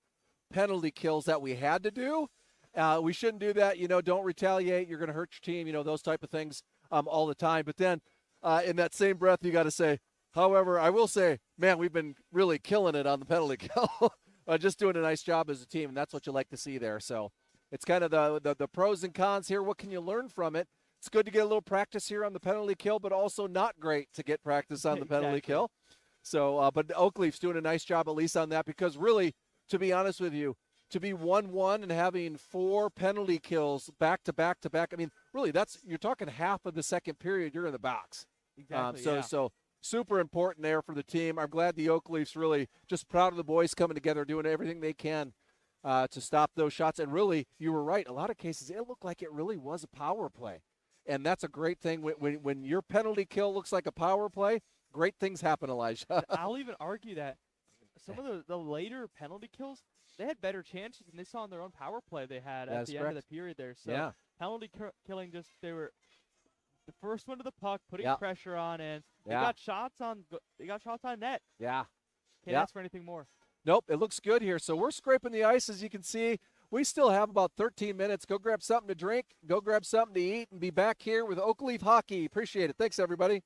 penalty kills that we had to do. We shouldn't do that. You know, don't retaliate. You're going to hurt your team. You know, those type of things all the time. But then in that same breath, you got to say, however, I will say, man, we've been really killing it on the penalty kill. Just doing a nice job as a team, and that's what you like to see there. So it's kind of the pros and cons here. What can you learn from it? It's good to get a little practice here on the penalty kill, but also not great to get practice on the penalty kill. So, but Oak Leafs doing a nice job at least on that, because really, to be honest with you, to be 1-1 and having 4 penalty kills back to back to back, I mean, really, you're talking half of the second period you're in the box. Exactly. So super important there for the team. I'm glad the Oak Leafs really just proud of the boys coming together, doing everything they can to stop those shots. And really, you were right. A lot of cases, it looked like it really was a power play. And that's a great thing. When your penalty kill looks like a power play, great things happen, Elijah. I'll even argue that some of the later penalty kills, they had better chances than they saw in their own power play they had at the end of the period there. So penalty killing, they were the first one to the puck, putting pressure on, and they got shots on net. Yeah. Can't ask for anything more. Nope, it looks good here. So we're scraping the ice, as you can see. We still have about 13 minutes. Go grab something to drink, go grab something to eat, and be back here with Oak Leaf Hockey. Appreciate it. Thanks, everybody.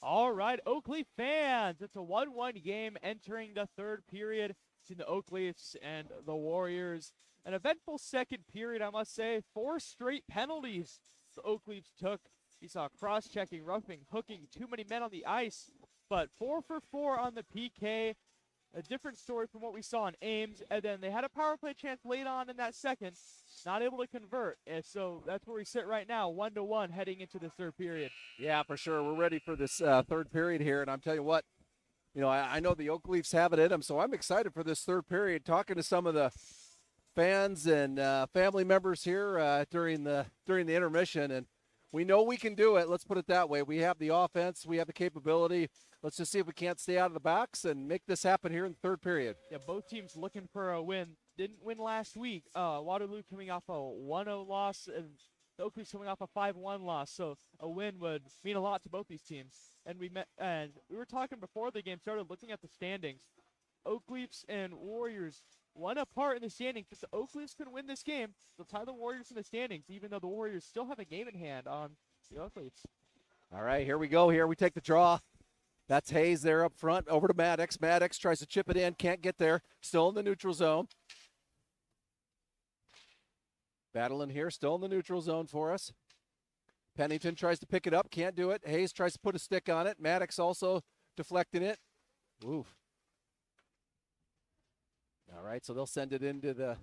All right, Oakley fans, it's a 1-1 game entering the third period between the Oak Leafs and the Warriors. An eventful second period, I must say. 4 straight penalties the Oak Leafs took. We saw cross-checking, roughing, hooking, too many men on the ice, but 4 for 4 on the PK. A different story from what we saw in Ames, and then they had a power play chance late on in that second, not able to convert, and so that's where we sit right now, 1-1 heading into the third period. Yeah, for sure. We're ready for this third period here, and I'm telling you what, I know the Oak Leafs have it in them, so I'm excited for this third period. Talking to some of the fans and family members here during the intermission, and we know we can do it. Let's put it that way. We have the offense, we have the capability. Let's just see if we can't stay out of the box and make this happen here in the third period. Yeah, both teams looking for a win. Didn't win last week. Waterloo coming off a 1-0 loss, and the Oak Leafs coming off a 5-1 loss. So a win would mean a lot to both these teams. And we were talking before the game started, looking at the standings. Oak Leafs and Warriors 1 apart in the standings. If the Oak Leafs can win this game, they'll tie the Warriors in the standings, even though the Warriors still have a game in hand on the Oak Leafs. All right, here we go. Here we take the draw. That's Hayes there up front, over to Maddox. Maddox tries to chip it in, can't get there. Still in the neutral zone. Battling here, still in the neutral zone for us. Pennington tries to pick it up, can't do it. Hayes tries to put a stick on it. Maddox also deflecting it. Oof. All right, so they'll send it into the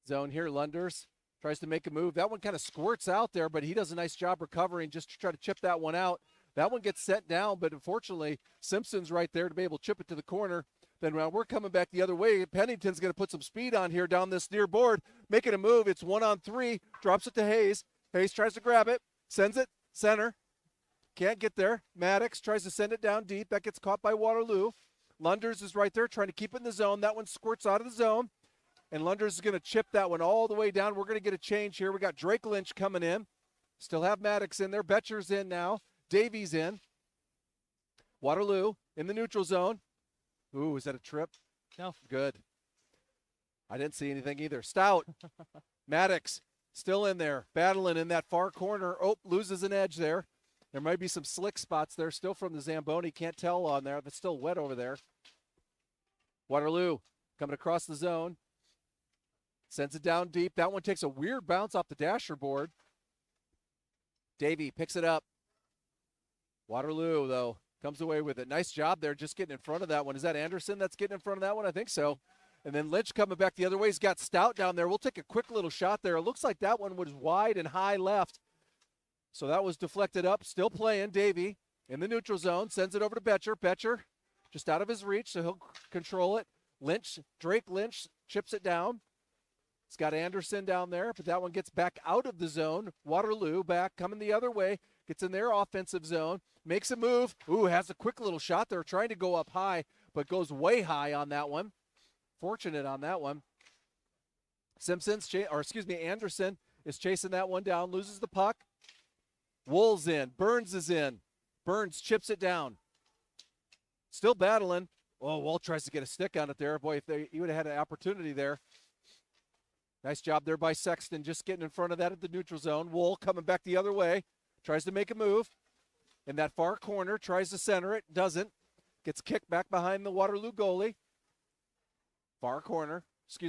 zone here. Lunders tries to make a move. That one kind of squirts out there, but he does a nice job recovering just to try to chip that one out. That one gets set down, but unfortunately, Simpson's right there to be able to chip it to the corner. Then when we're coming back the other way, Pennington's going to put some speed on here down this near board, making a move. It's 1-on-3, drops it to Hayes. Hayes tries to grab it, sends it center. Can't get there. Maddox tries to send it down deep. That gets caught by Waterloo. Lunders is right there trying to keep it in the zone. That one squirts out of the zone. And Lunders is going to chip that one all the way down. We're going to get a change here. We got Drake Lynch coming in. Still have Maddox in there. Betcher's in now. Davies in. Waterloo in the neutral zone. Ooh, is that a trip? No. Good. I didn't see anything either. Stout. Maddox still in there, battling in that far corner. Oh, loses an edge there. There might be some slick spots there still from the Zamboni. Can't tell on there. That's still wet over there. Waterloo coming across the zone. Sends it down deep. That one takes a weird bounce off the dasher board. Davey picks it up. Waterloo, though, comes away with it. Nice job there just getting in front of that one. Is that Anderson that's getting in front of that one? I think so. And then Lynch coming back the other way. He's got Stout down there. We'll take a quick little shot there. It looks like that one was wide and high left. So that was deflected up. Still playing. Davey in the neutral zone. Sends it over to Betcher. Betcher just out of his reach, so he'll control it. Lynch, Drake Lynch chips it down. It's got Anderson down there, but that one gets back out of the zone. Waterloo back, coming the other way. Gets in their offensive zone. Makes a move. Ooh, has a quick little shot there. Trying to go up high, but goes way high on that one. Fortunate on that one. Anderson is chasing that one down. Loses the puck. Wool's in. Burns is in. Burns chips it down. Still battling. Oh, Wool tries to get a stick on it there. Boy, if he would have had an opportunity there. Nice job there by Sexton, just getting in front of that at the neutral zone. Wool coming back the other way. Tries to make a move. In that far corner, tries to center it. Doesn't. Gets kicked back behind the Waterloo goalie.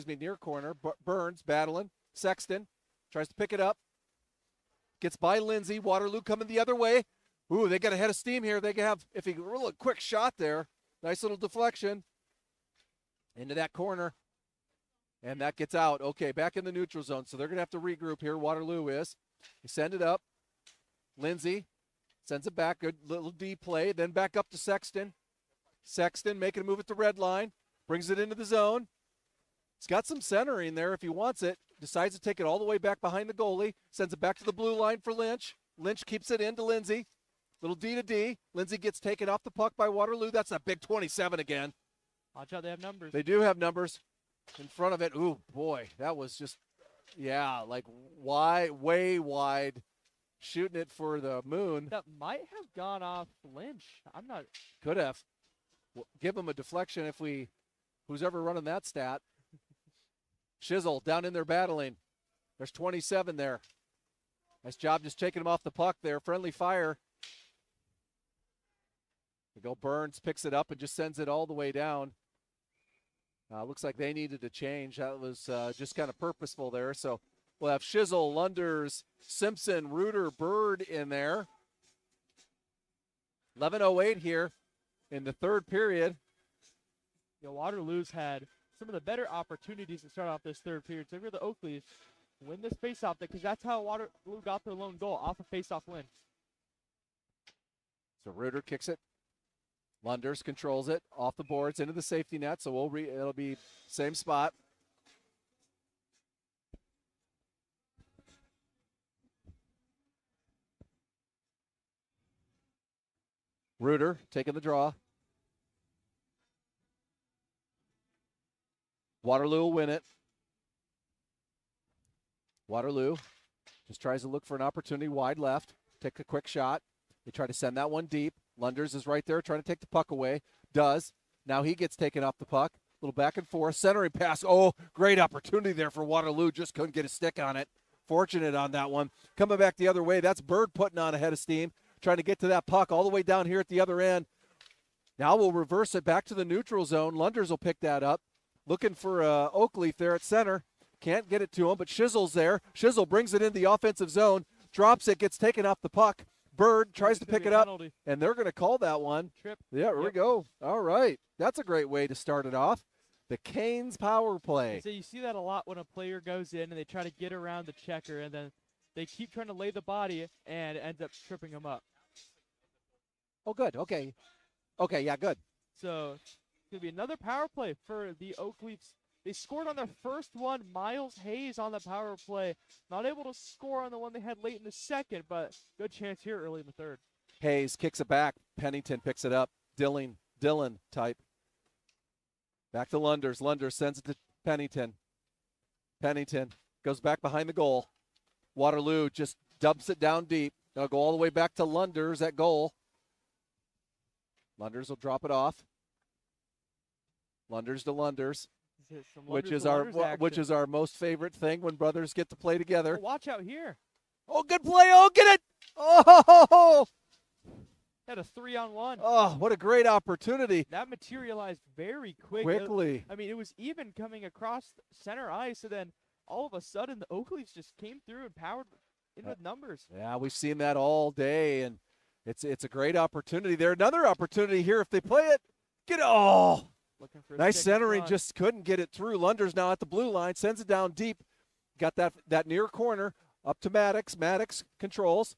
Near corner. Burns battling. Sexton tries to pick it up. Gets by Lindsay. Waterloo coming the other way. Ooh, they got a head of steam here. They can have, if he roll a quick shot there. Nice little deflection. Into that corner. And that gets out. Okay, back in the neutral zone. So they're going to have to regroup here. Waterloo is. They send it up. Lindsay sends it back. Good little D play. Then back up to Sexton. Sexton making a move at the red line. Brings it into the zone. He's got some centering there if he wants it. Decides to take it all the way back behind the goalie. Sends it back to the blue line for Lynch. Lynch keeps it in to Lindsay. Little D to D. Lindsay gets taken off the puck by Waterloo. That's a big 27 again. Watch out, they have numbers. They do have numbers in front of it. Ooh, boy, that was just, like way wide. Shooting it for the moon. That might have gone off Lynch. I'm not. Could have. We'll give him a deflection if who's ever running that stat. Shizzle down in there battling. There's 27 there. Nice job just taking him off the puck there. Friendly fire. Burns picks it up and just sends it all the way down. Looks like they needed to change. That was just kind of purposeful there. So we'll have Shizzle, Lunders, Simpson, Reuter, Bird in there. 11:08 here in the third period. Waterloo's had some of the better opportunities to start off this third period. So if you're the Oakleys, win this faceoff because that's how Waterloo got their lone goal, off a faceoff win. So Reuter kicks it. Lunders controls it off the boards into the safety net. So it'll be same spot. Reuter taking the draw. Waterloo will win it. Waterloo just tries to look for an opportunity wide left. Take a quick shot. They try to send that one deep. Lunders is right there trying to take the puck away. Does. Now he gets taken off the puck. A little back and forth. Centering pass. Oh, great opportunity there for Waterloo. Just couldn't get a stick on it. Fortunate on that one. Coming back the other way. That's Bird putting on a head of steam. Trying to get to that puck all the way down here at the other end. Now we'll reverse it back to the neutral zone. Lunders will pick that up. Looking for Oakleaf there at center. Can't get it to him, but Shizzle's there. Shizzle brings it in the offensive zone. Drops it, gets taken off the puck. Bird tries to pick it up, and they're going to call that one. Trip. Yeah, here we go. All right. That's a great way to start it off. The Canes power play. So you see that a lot when a player goes in and they try to get around the checker, and then they keep trying to lay the body and ends up tripping him up. Oh, good. Okay. Okay, yeah, good. So it's going to be another power play for the Oakleafs. They scored on their first one. Miles Hayes on the power play. Not able to score on the one they had late in the second, but good chance here early in the third. Hayes kicks it back. Pennington picks it up. Dylan type. Back to Lunders. Lunders sends it to Pennington. Pennington goes back behind the goal. Waterloo just dumps it down deep. They'll go all the way back to Lunders at goal. Lunders will drop it off. Lunders to Lunders. Which is our most favorite thing when brothers get to play together. Oh, watch out here. Oh, good play. Oh, get it. Oh! Had a 3-on-1. Oh, what a great opportunity. That materialized very quickly. I mean, it was even coming across center ice, and then all of a sudden the Oakleys just came through and powered in with numbers. Yeah, we've seen that all day, and it's a great opportunity there. Another opportunity here if they play it. Get it. Oh! Nice centering, just couldn't get it through. Lunders now at the blue line, sends it down deep. Got that near corner, up to Maddox. Maddox controls.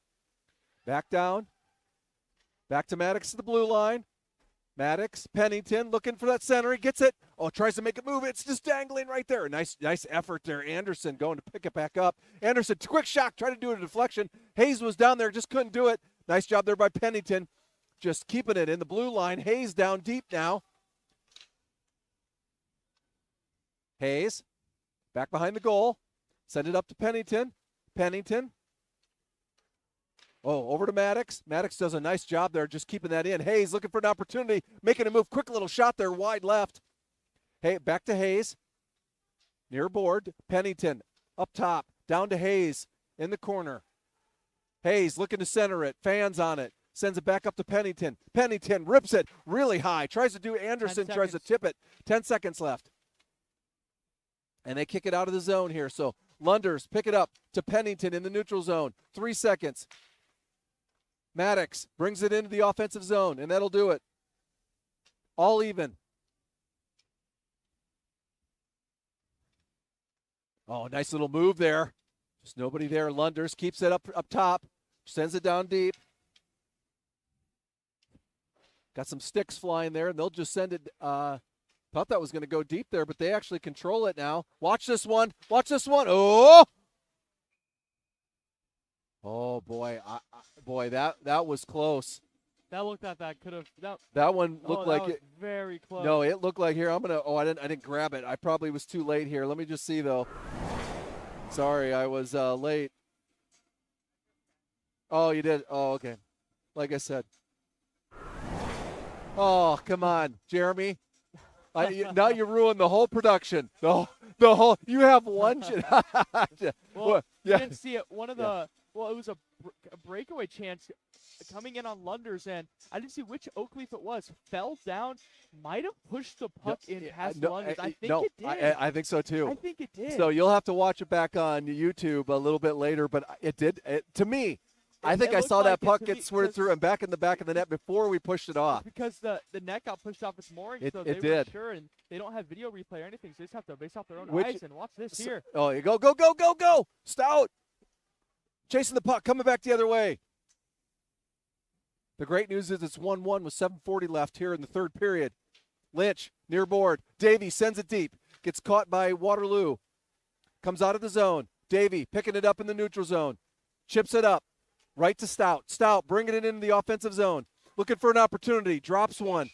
Back down. Back to Maddox to the blue line. Maddox, Pennington looking for that center. He gets it. Oh, tries to make it move. It's just dangling right there. Nice effort there. Anderson going to pick it back up. Anderson, quick shot, try to do a deflection. Hayes was down there, just couldn't do it. Nice job there by Pennington. Just keeping it in the blue line. Hayes down deep now. Hayes, back behind the goal. Send it up to Pennington. Pennington. Oh, over to Maddox. Maddox does a nice job there just keeping that in. Hayes looking for an opportunity, making a move. Quick little shot there, wide left. Hey, back to Hayes. Near board. Pennington up top. Down to Hayes in the corner. Hayes looking to center it. Fans on it. Sends it back up to Pennington. Pennington rips it really high. Tries to do Anderson, tries to tip it. 10 seconds left. And they kick it out of the zone here. So Lunders pick it up to Pennington in the neutral zone. 3 seconds. Maddox brings it into the offensive zone, and that'll do it. All even. Oh, nice little move there. Just nobody there. Lunders keeps it up top. Sends it down deep. Got some sticks flying there, and they'll just send it. Thought that was going to go deep there, but they actually control it now. Watch this one. Watch this one. Oh! Oh, boy. Boy, that was close. That looked like that could have. That one looked like it. Very close. No, it looked like here. I didn't grab it. I probably was too late here. Let me just see, though. Sorry, I was late. Oh, you did? Oh, okay. Like I said. Oh, come on, Jeremy. Now you ruined the whole production. The whole. You have one. Well, you didn't see it. One of the. Well, it was a breakaway chance coming in on Lunders, and I didn't see which Oakleaf it was. Fell down, might have pushed the puck in past Lunders. I think it did. I think so too. I think it did. So you'll have to watch it back on YouTube a little bit later, but it did. To me, I think I saw that puck get swirled through and back in the back of the net before we pushed it off. Because the net got pushed off its mooring, so they did. weren't sure, and they don't have video replay or anything, so they just have to base off their own eyes and watch this here. Oh, you go. Stout. Chasing the puck, coming back the other way. The great news is it's 1-1 with 7:40 left here in the third period. Lynch, near board. Davey sends it deep. Gets caught by Waterloo. Comes out of the zone. Davey picking it up in the neutral zone. Chips it up. Right to Stout. Stout bringing it into the offensive zone. Looking for an opportunity. Drops one.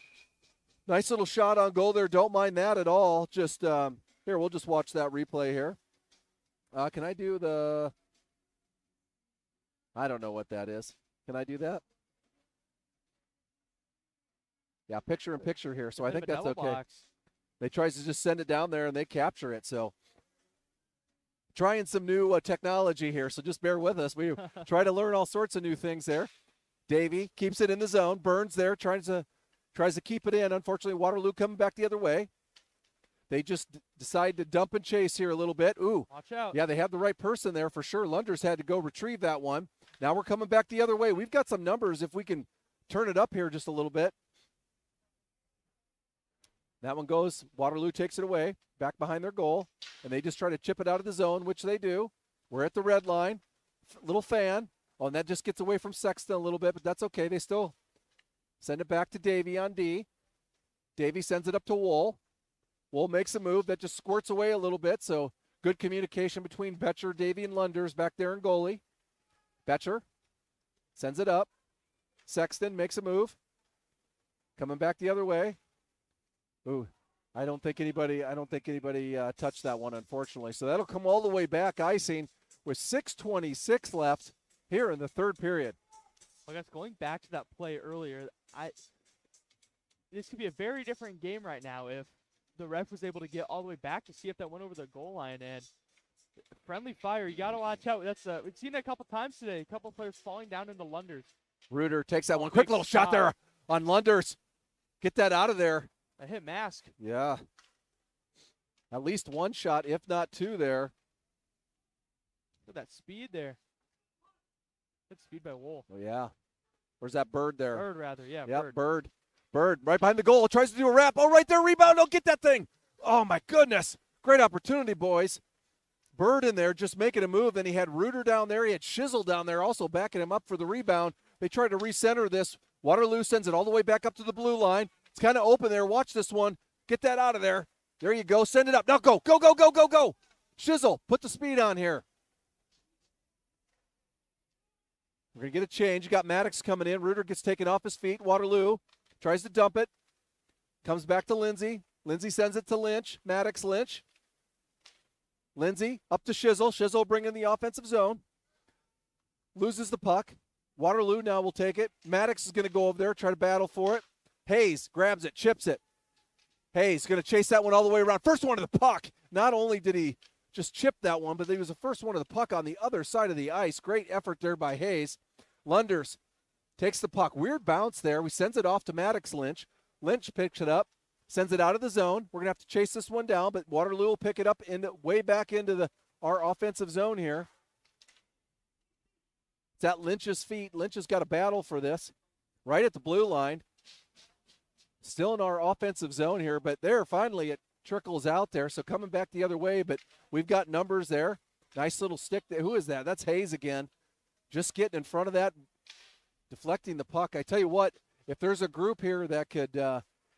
Nice little shot on goal there. Don't mind that at all. Just here, we'll just watch that replay here. Can I do the... I don't know what that is. Can I do that? Yeah, picture in picture here, so I think that's okay. They tries to just send it down there, and they capture it, so trying some new technology here, so just bear with us. We try to learn all sorts of new things there. Davey keeps it in the zone. Burns there, tries to keep it in. Unfortunately, Waterloo coming back the other way. They just decide to dump and chase here a little bit. Ooh. Watch out. Yeah, they have the right person there for sure. Lunders had to go retrieve that one. Now we're coming back the other way. We've got some numbers if we can turn it up here just a little bit. That one goes. Waterloo takes it away, back behind their goal, and they just try to chip it out of the zone, which they do. We're at the red line. Little fan. Oh, and that just gets away from Sexton a little bit, but that's okay. They still send it back to Davey on D. Davey sends it up to Wool. Wool makes a move that just squirts away a little bit, so good communication between Betcher, Davey, and Lunders back there in goalie. Betcher sends it up. Sexton makes a move. Coming back the other way. Ooh, I don't think anybody touched that one, unfortunately. So that'll come all the way back, icing, with 6:26 left here in the third period. Well, guys, going back to that play earlier, this could be a very different game right now if the ref was able to get all the way back to see if that went over the goal line. And friendly fire, you got to watch out. We've seen it a couple times today. A couple players falling down into Lunders. Reuter takes that one. Quick little shot there on Lunders. Get that out of there. A hit mask. Yeah. At least one shot, if not two there. Look at that speed there. Good speed by Wool. Oh, yeah. Where's that Bird there? Bird, rather. Yeah, yep, Bird. Bird right behind the goal. Tries to do a wrap. Oh, right there. Rebound. Oh, get that thing. Oh, my goodness. Great opportunity, boys. Bird in there just making a move. Then he had Reuter down there. He had Shizzle down there also backing him up for the rebound. They tried to recenter this. Waterloo sends it all the way back up to the blue line. It's kind of open there. Watch this one. Get that out of there. There you go. Send it up. Now go. Go, go, go, go, go. Shizzle, put the speed on here. We're going to get a change. You got Maddox coming in. Reuter gets taken off his feet. Waterloo tries to dump it. Comes back to Lindsay. Lindsay sends it to Lynch. Maddox, Lynch. Lindsay up to Shizzle. Shizzle bringing the offensive zone. Loses the puck. Waterloo now will take it. Maddox is going to go over there, try to battle for it. Hayes grabs it, chips it. Hayes going to chase that one all the way around. First one to the puck. Not only did he just chip that one, but he was the first one to the puck on the other side of the ice. Great effort there by Hayes. Lunders takes the puck. Weird bounce there. He sends it off to Maddox Lynch. Lynch picks it up, sends it out of the zone. We're going to have to chase this one down, but Waterloo will pick it up way back into our offensive zone here. It's at Lynch's feet. Lynch has got a battle for this. Right at the blue line. Still in our offensive zone here, but there finally it trickles out there. So coming back the other way, but we've got numbers there. Nice little stick there. Who is that? That's Hayes again. Just getting in front of that, deflecting the puck. I tell you what, if there's a group here that could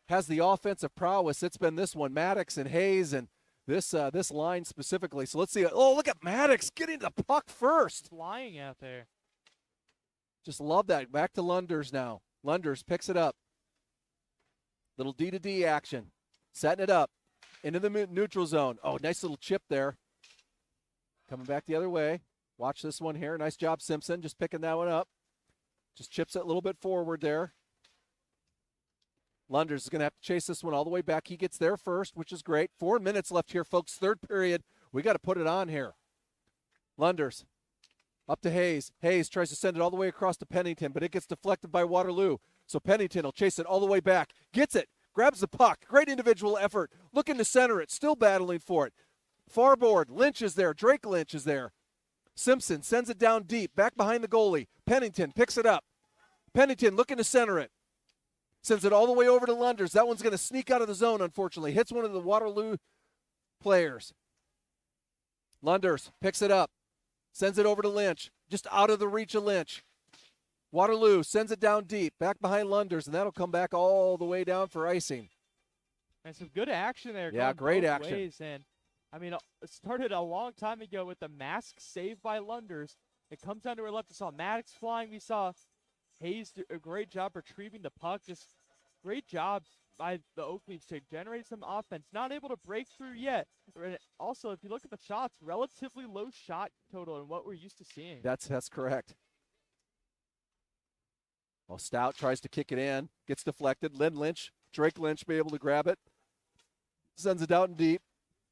has the offensive prowess, it's been this one, Maddox and Hayes, and this line specifically. So let's see. Oh, look at Maddox getting the puck first. Flying out there. Just love that. Back to Lunders now. Lunders picks it up. Little D-to-D action. Setting it up into the neutral zone. Oh, nice little chip there. Coming back the other way. Watch this one here. Nice job, Simpson. Just picking that one up. Just chips it a little bit forward there. Lunders is going to have to chase this one all the way back. He gets there first, which is great. 4 minutes left here, folks. Third period. We got to put it on here. Lunders Up to Hayes. Hayes tries to send it all the way across to Pennington, but it gets deflected by Waterloo. So Pennington will chase it all the way back. Gets it. Grabs the puck. Great individual effort. Looking to center it. Still battling for it. Far board. Lynch is there. Drake Lynch is there. Simpson sends it down deep. Back behind the goalie. Pennington picks it up. Pennington looking to center it. Sends it all the way over to Lunders. That one's going to sneak out of the zone, unfortunately. Hits one of the Waterloo players. Lunders picks it up. Sends it over to Lynch. Just out of the reach of Lynch. Waterloo sends it down deep. Back behind Lunders, and that'll come back all the way down for icing. And some good action there. Yeah, great both action. Ways. And, I mean, it started a long time ago with the mask saved by Lunders. It comes down to our left. We saw Maddox flying. We saw Hayes do a great job retrieving the puck. Just great job by the Oakleafs to generate some offense. Not able to break through yet. Also, if you look at the shots, relatively low shot total and what we're used to seeing. That's correct. Well, Stout tries to kick it in. Gets deflected. Lynch. Drake Lynch be able to grab it. Sends it out in deep.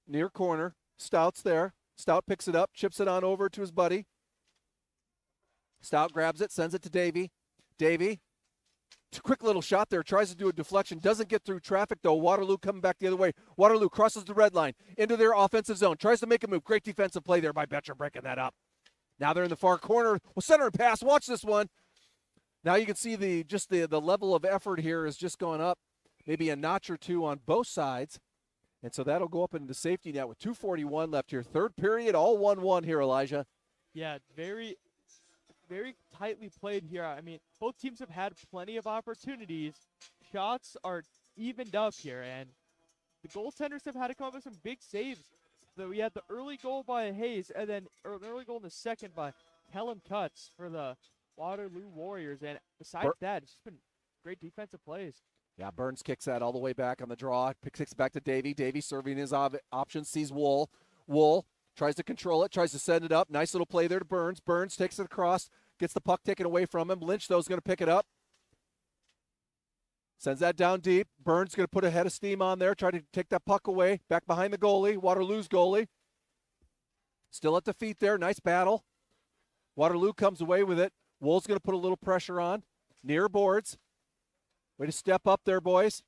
Near corner. Stout's there. Stout picks it up. Chips it on over to his buddy. Stout grabs it. Sends it to Davey. Davey. Quick little shot there. Tries to do a deflection. Doesn't get through traffic, though. Waterloo coming back the other way. Waterloo crosses the red line into their offensive zone. Tries to make a move. Great defensive play there by Betcher breaking that up. Now they're in the far corner. Well, center and pass. Watch this one. Now you can see the level of effort here is just going up maybe a notch or two on both sides. And so that'll go up into safety net with 2:41 left here. Third period, all 1-1 here, Elijah. Yeah, very, very tightly played here. I mean, both teams have had plenty of opportunities. Shots are evened up here, and the goaltenders have had to come up with some big saves. So we had the early goal by Hayes, and then an early goal in the second by Kellen Cutts for the Waterloo Warriors. And besides that, it's just been great defensive plays. Yeah, Burns kicks that all the way back on the draw. Kicks it back to Davey. Davey serving his options, sees Wool. Wool tries to control it, tries to send it up. Nice little play there to Burns. Burns takes it across, gets the puck taken away from him. Lynch, though, is going to pick it up. Sends that down deep. Burns going to put a head of steam on there, try to take that puck away. Back behind the goalie, Waterloo's goalie. Still at the feet there. Nice battle. Waterloo comes away with it. Wool's going to put a little pressure on. Near boards. Way to step up there, boys.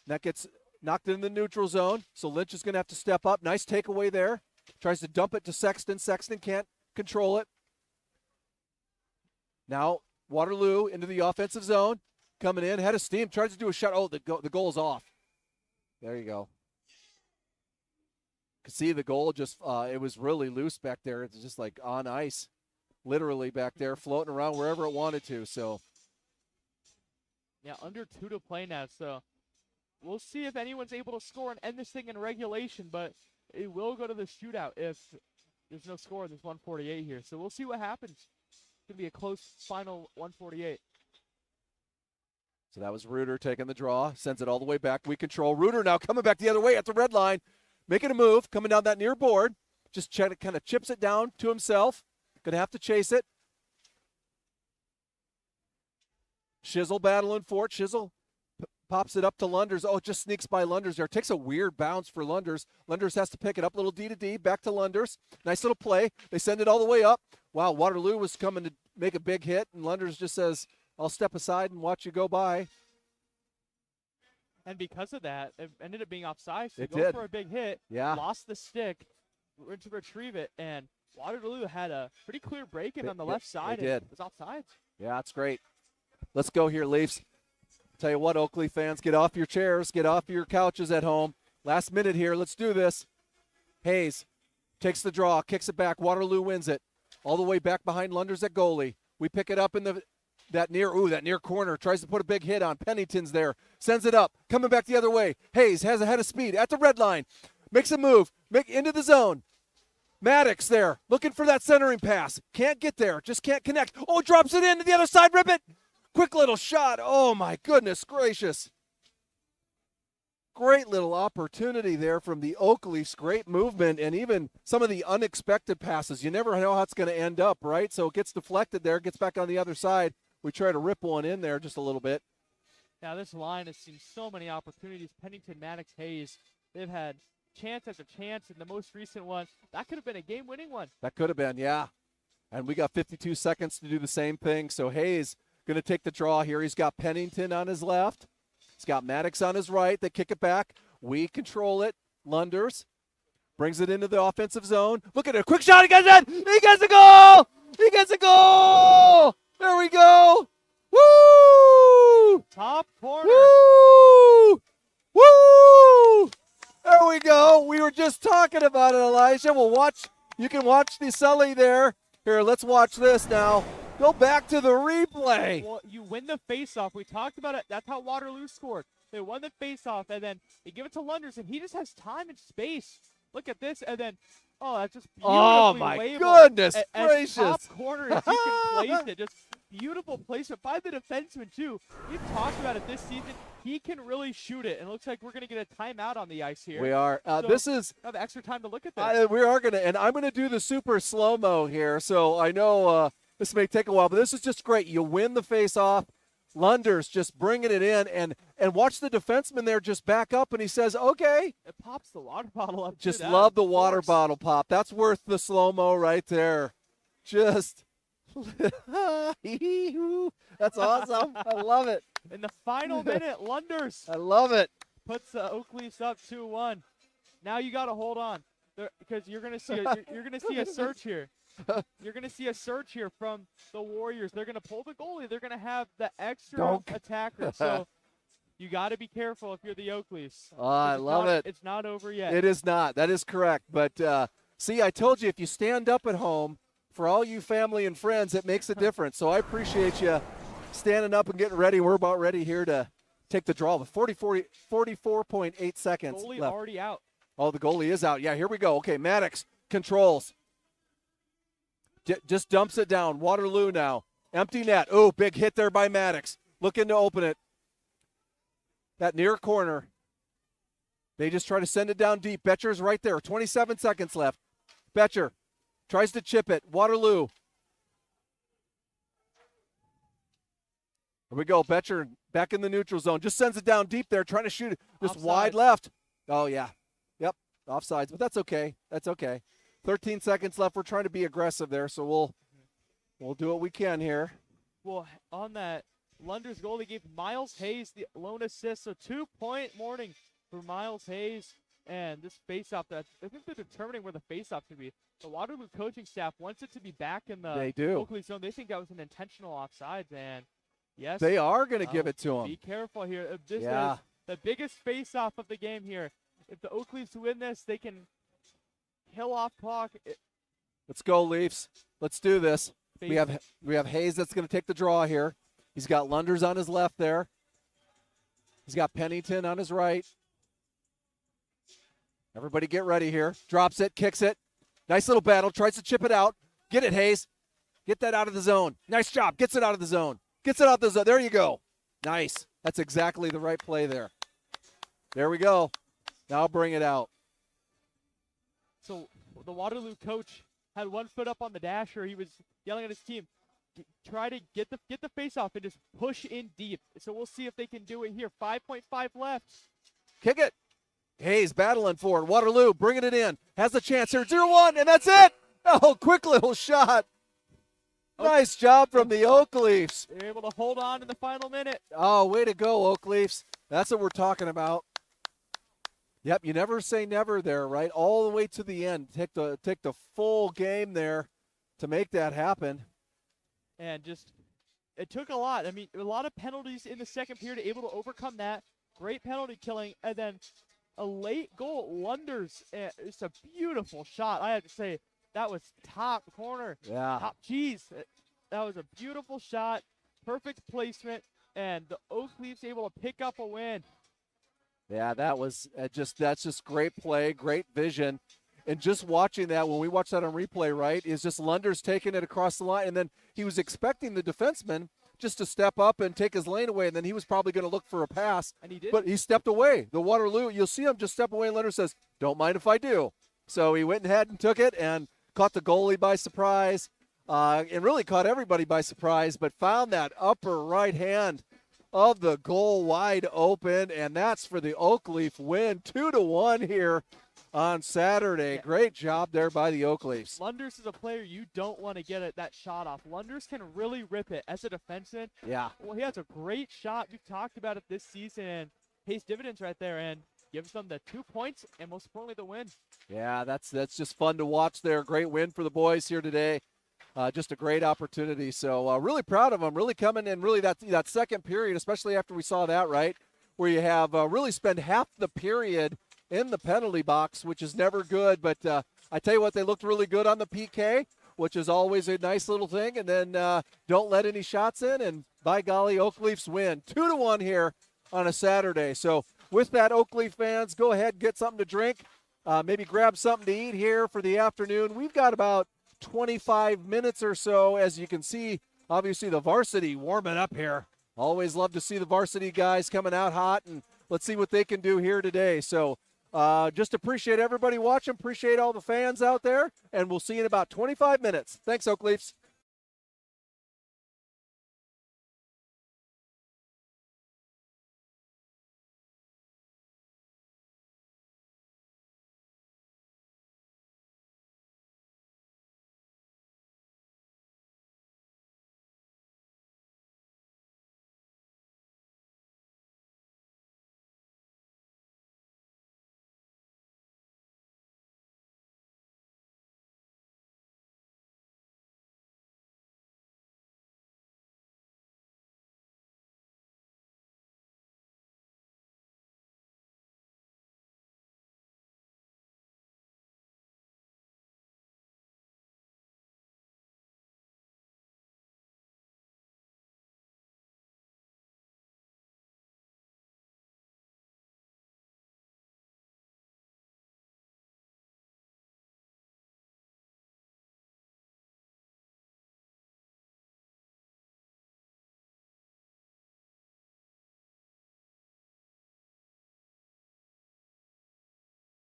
That gets knocked in the neutral zone, so Lynch is going to have to step up. Nice takeaway there. Tries to dump it to Sexton. Sexton can't control it. Now Waterloo into the offensive zone. Coming in, head of steam, tries to do a shot. Oh, the goal's off. There you go. Could see the goal just, it was really loose back there. It's just like on ice, literally back there, floating around wherever it wanted to, so. Yeah, under 2 to play now, so we'll see if anyone's able to score and end this thing in regulation, but it will go to the shootout if there's no score in this 148 here. So we'll see what happens. It's going to be a close final 148. So that was Reuter taking the draw, sends it all the way back. We control. Reuter now coming back the other way at the red line, making a move, coming down that near board. Just kind of chips it down to himself. Going to have to chase it. Shizzle battling for it. Shizzle pops it up to Lunders. Oh, it just sneaks by Lunders there. Takes a weird bounce for Lunders. Lunders has to pick it up. Little D to D. Back to Lunders. Nice little play. They send it all the way up. Wow, Waterloo was coming to make a big hit, and Lunders just says, I'll step aside and watch you go by. And because of that, it ended up being offside. So it go did. for a big hit. Yeah. Lost the stick. Went to retrieve it, and Waterloo had a pretty clear break-in on the left side. They did. It was offside. Yeah, it's great. Let's go here, Leafs. Tell you what, Oakley fans, get off your chairs, get off your couches at home. Last minute here, let's do this. Hayes takes the draw, kicks it back. Waterloo wins it. All the way back behind Lunders at goalie. We pick it up in that near corner. Tries to put a big hit on. Pennington's there. Sends it up. Coming back the other way. Hayes has a head of speed at the red line. Makes a move. Into the zone. Maddox there. Looking for that centering pass. Can't get there. Just can't connect. Oh, drops it in to the other side. Rip it. Quick little shot. Oh, my goodness gracious. Great little opportunity there from the Oakleafs. Great movement and even some of the unexpected passes. You never know how it's going to end up, right? So it gets deflected there, gets back on the other side. We try to rip one in there just a little bit. Now this line has seen so many opportunities. Pennington, Maddox, Hayes, they've had chance after chance, and the most recent one, that could have been a game-winning one. That could have been, yeah. And we got 52 seconds to do the same thing. So Hayes going to take the draw here. He's got Pennington on his left. He's got Maddox on his right. They kick it back. We control it. Lunders brings it into the offensive zone. Look at it. Quick shot. He gets it. He gets a goal. He gets a goal. There we go. Woo! Top corner. Woo! Woo! There we go. We were just talking about it, Elijah. We'll watch. You can watch the Sully there. Here, let's watch this now. Go back to the replay. Well, you win the faceoff. We talked about it. That's how Waterloo scored. They won the faceoff, and then they give it to Lunders, and he just has time and space. Look at this, and then, oh, that's just beautifully Oh, my labeled. goodness gracious. Top corner, as you can place it. Just beautiful placement by the defenseman, too. We've talked about it this season. He can really shoot it, and it looks like we're going to get a timeout on the ice here. We are. So This is. have extra time to look at this. We are going to, and I'm going to do the super slow-mo here. So I know this may take a while, but this is just great. You win the face-off. Lunders just bringing it in, and watch the defenseman there just back up, and he says, okay. It pops the water bottle up. Just love the water bottle pop. That's worth the slow-mo right there. Just, that's awesome. I love it. In the final minute, Lunders I love it. puts the Oak Leafs up 2-1. Now you got to hold on, because you're gonna see a search here. You're gonna see a search here from the Warriors. They're gonna pull the goalie. They're gonna have the extra attacker. So you got to be careful if you're the Oak Leafs. Oh, I love it. It's not over yet. It is not. That is correct. But see, I told you, if you stand up at home, for all you family and friends, it makes a difference. So I appreciate you standing up and getting ready. We're about ready here to take the draw with 44.8 seconds Goalie left. already out. Oh, the goalie is out. Yeah, here we go. Okay, Maddox controls. Just dumps it down. Waterloo now. Empty net. Oh, big hit there by Maddox. Looking to open it. That near corner. They just try to send it down deep. Betcher's right there. 27 seconds left. Betcher tries to chip it. Waterloo. Here we go. Betcher back in the neutral zone. Just sends it down deep there, trying to shoot it. Just Offsides. wide left. Oh, yeah. Yep. Offsides. But that's okay. That's okay. 13 seconds left. We're trying to be aggressive there, so we'll do what we can here. Well, on that, Lunders goal, they gave Miles Hayes the lone assist. So 2-point morning for Miles Hayes. And this faceoff, I think they're determining where the faceoff should be. The Waterloo coaching staff wants it to be back in the They do. Oak Leaf zone. They think that was an intentional offsides, and yes, They are going to give it to be them. careful here. This Yeah. is the biggest faceoff of the game here. If the Oak Leafs win this, they can kill off clock. Let's go, Leafs. Let's do this. We Face- have Hayes that's going to take the draw here. He's got Lunders on his left there. He's got Pennington on his right. Everybody get ready here. Drops it, kicks it. Nice little battle. Tries to chip it out. Get it, Hayes. Get that out of the zone. Nice job. Gets it out of the zone. Gets it out of the zone. There you go. Nice. That's exactly the right play there. There we go. Now bring it out. So the Waterloo coach had one foot up on the dasher. He was yelling at his team, try to get the face off and just push in deep. So we'll see if they can do it here. 5.5 left. Kick it. Hayes battling for it. Waterloo bringing it in. Has a chance here. 0-1, and that's it. Oh, quick little shot. Nice job from the Oak Leafs. They're able to hold on in the final minute. Oh, way to go, Oak Leafs. That's what we're talking about. Yep, you never say never there, right? All the way to the end. Take the full game there to make that happen. And just, it took a lot. I mean, a lot of penalties in the second period, able to overcome that. Great penalty killing. And then a late goal. Lunders, it's a beautiful shot. I have to say, that was top corner. Yeah. Top cheese. That was a beautiful shot. Perfect placement. And the Oak Leafs able to pick up a win. Yeah, that was that's just great play, great vision. And just watching that, when we watch that on replay, right, is just Lunders taking it across the line. And then he was expecting the defenseman just to step up and take his lane away. And then he was probably going to look for a pass. And he did. But he stepped away. The Waterloo, you'll see him just step away. And Lunders says, don't mind if I do. So he went ahead and took it and caught the goalie by surprise. And really caught everybody by surprise, but found that upper right hand of the goal wide open, and that's for the Oak Leaf win. 2-1 here on Saturday. Yeah. Great job there by the Oak Leafs. Lunders is a player you don't want to get that shot off. Lunders can really rip it as a defenseman. Yeah. Well, he has a great shot. We've talked about it this season and pays dividends right there and gives them the 2 points and most importantly the win. Yeah, that's just fun to watch there. Great win for the boys here today. Just a great opportunity. So really proud of them. Really coming in. Really that second period, especially after we saw that, right, where you have really spend half the period in the penalty box, which is never good. But I tell you what, they looked really good on the PK, which is always a nice little thing. And then don't let any shots in. And by golly, Oak Leafs win 2-1 here on a Saturday. So with that, Oak Leaf fans, go ahead and get something to drink. Maybe grab something to eat here for the afternoon. We've got about 25 minutes or so. As you can see, obviously the varsity warming up here. Always love to see the varsity guys coming out hot, and let's see what they can do here today. So just appreciate everybody watching, appreciate all the fans out there, and we'll see you in about 25 minutes. Thanks, Oak Leafs.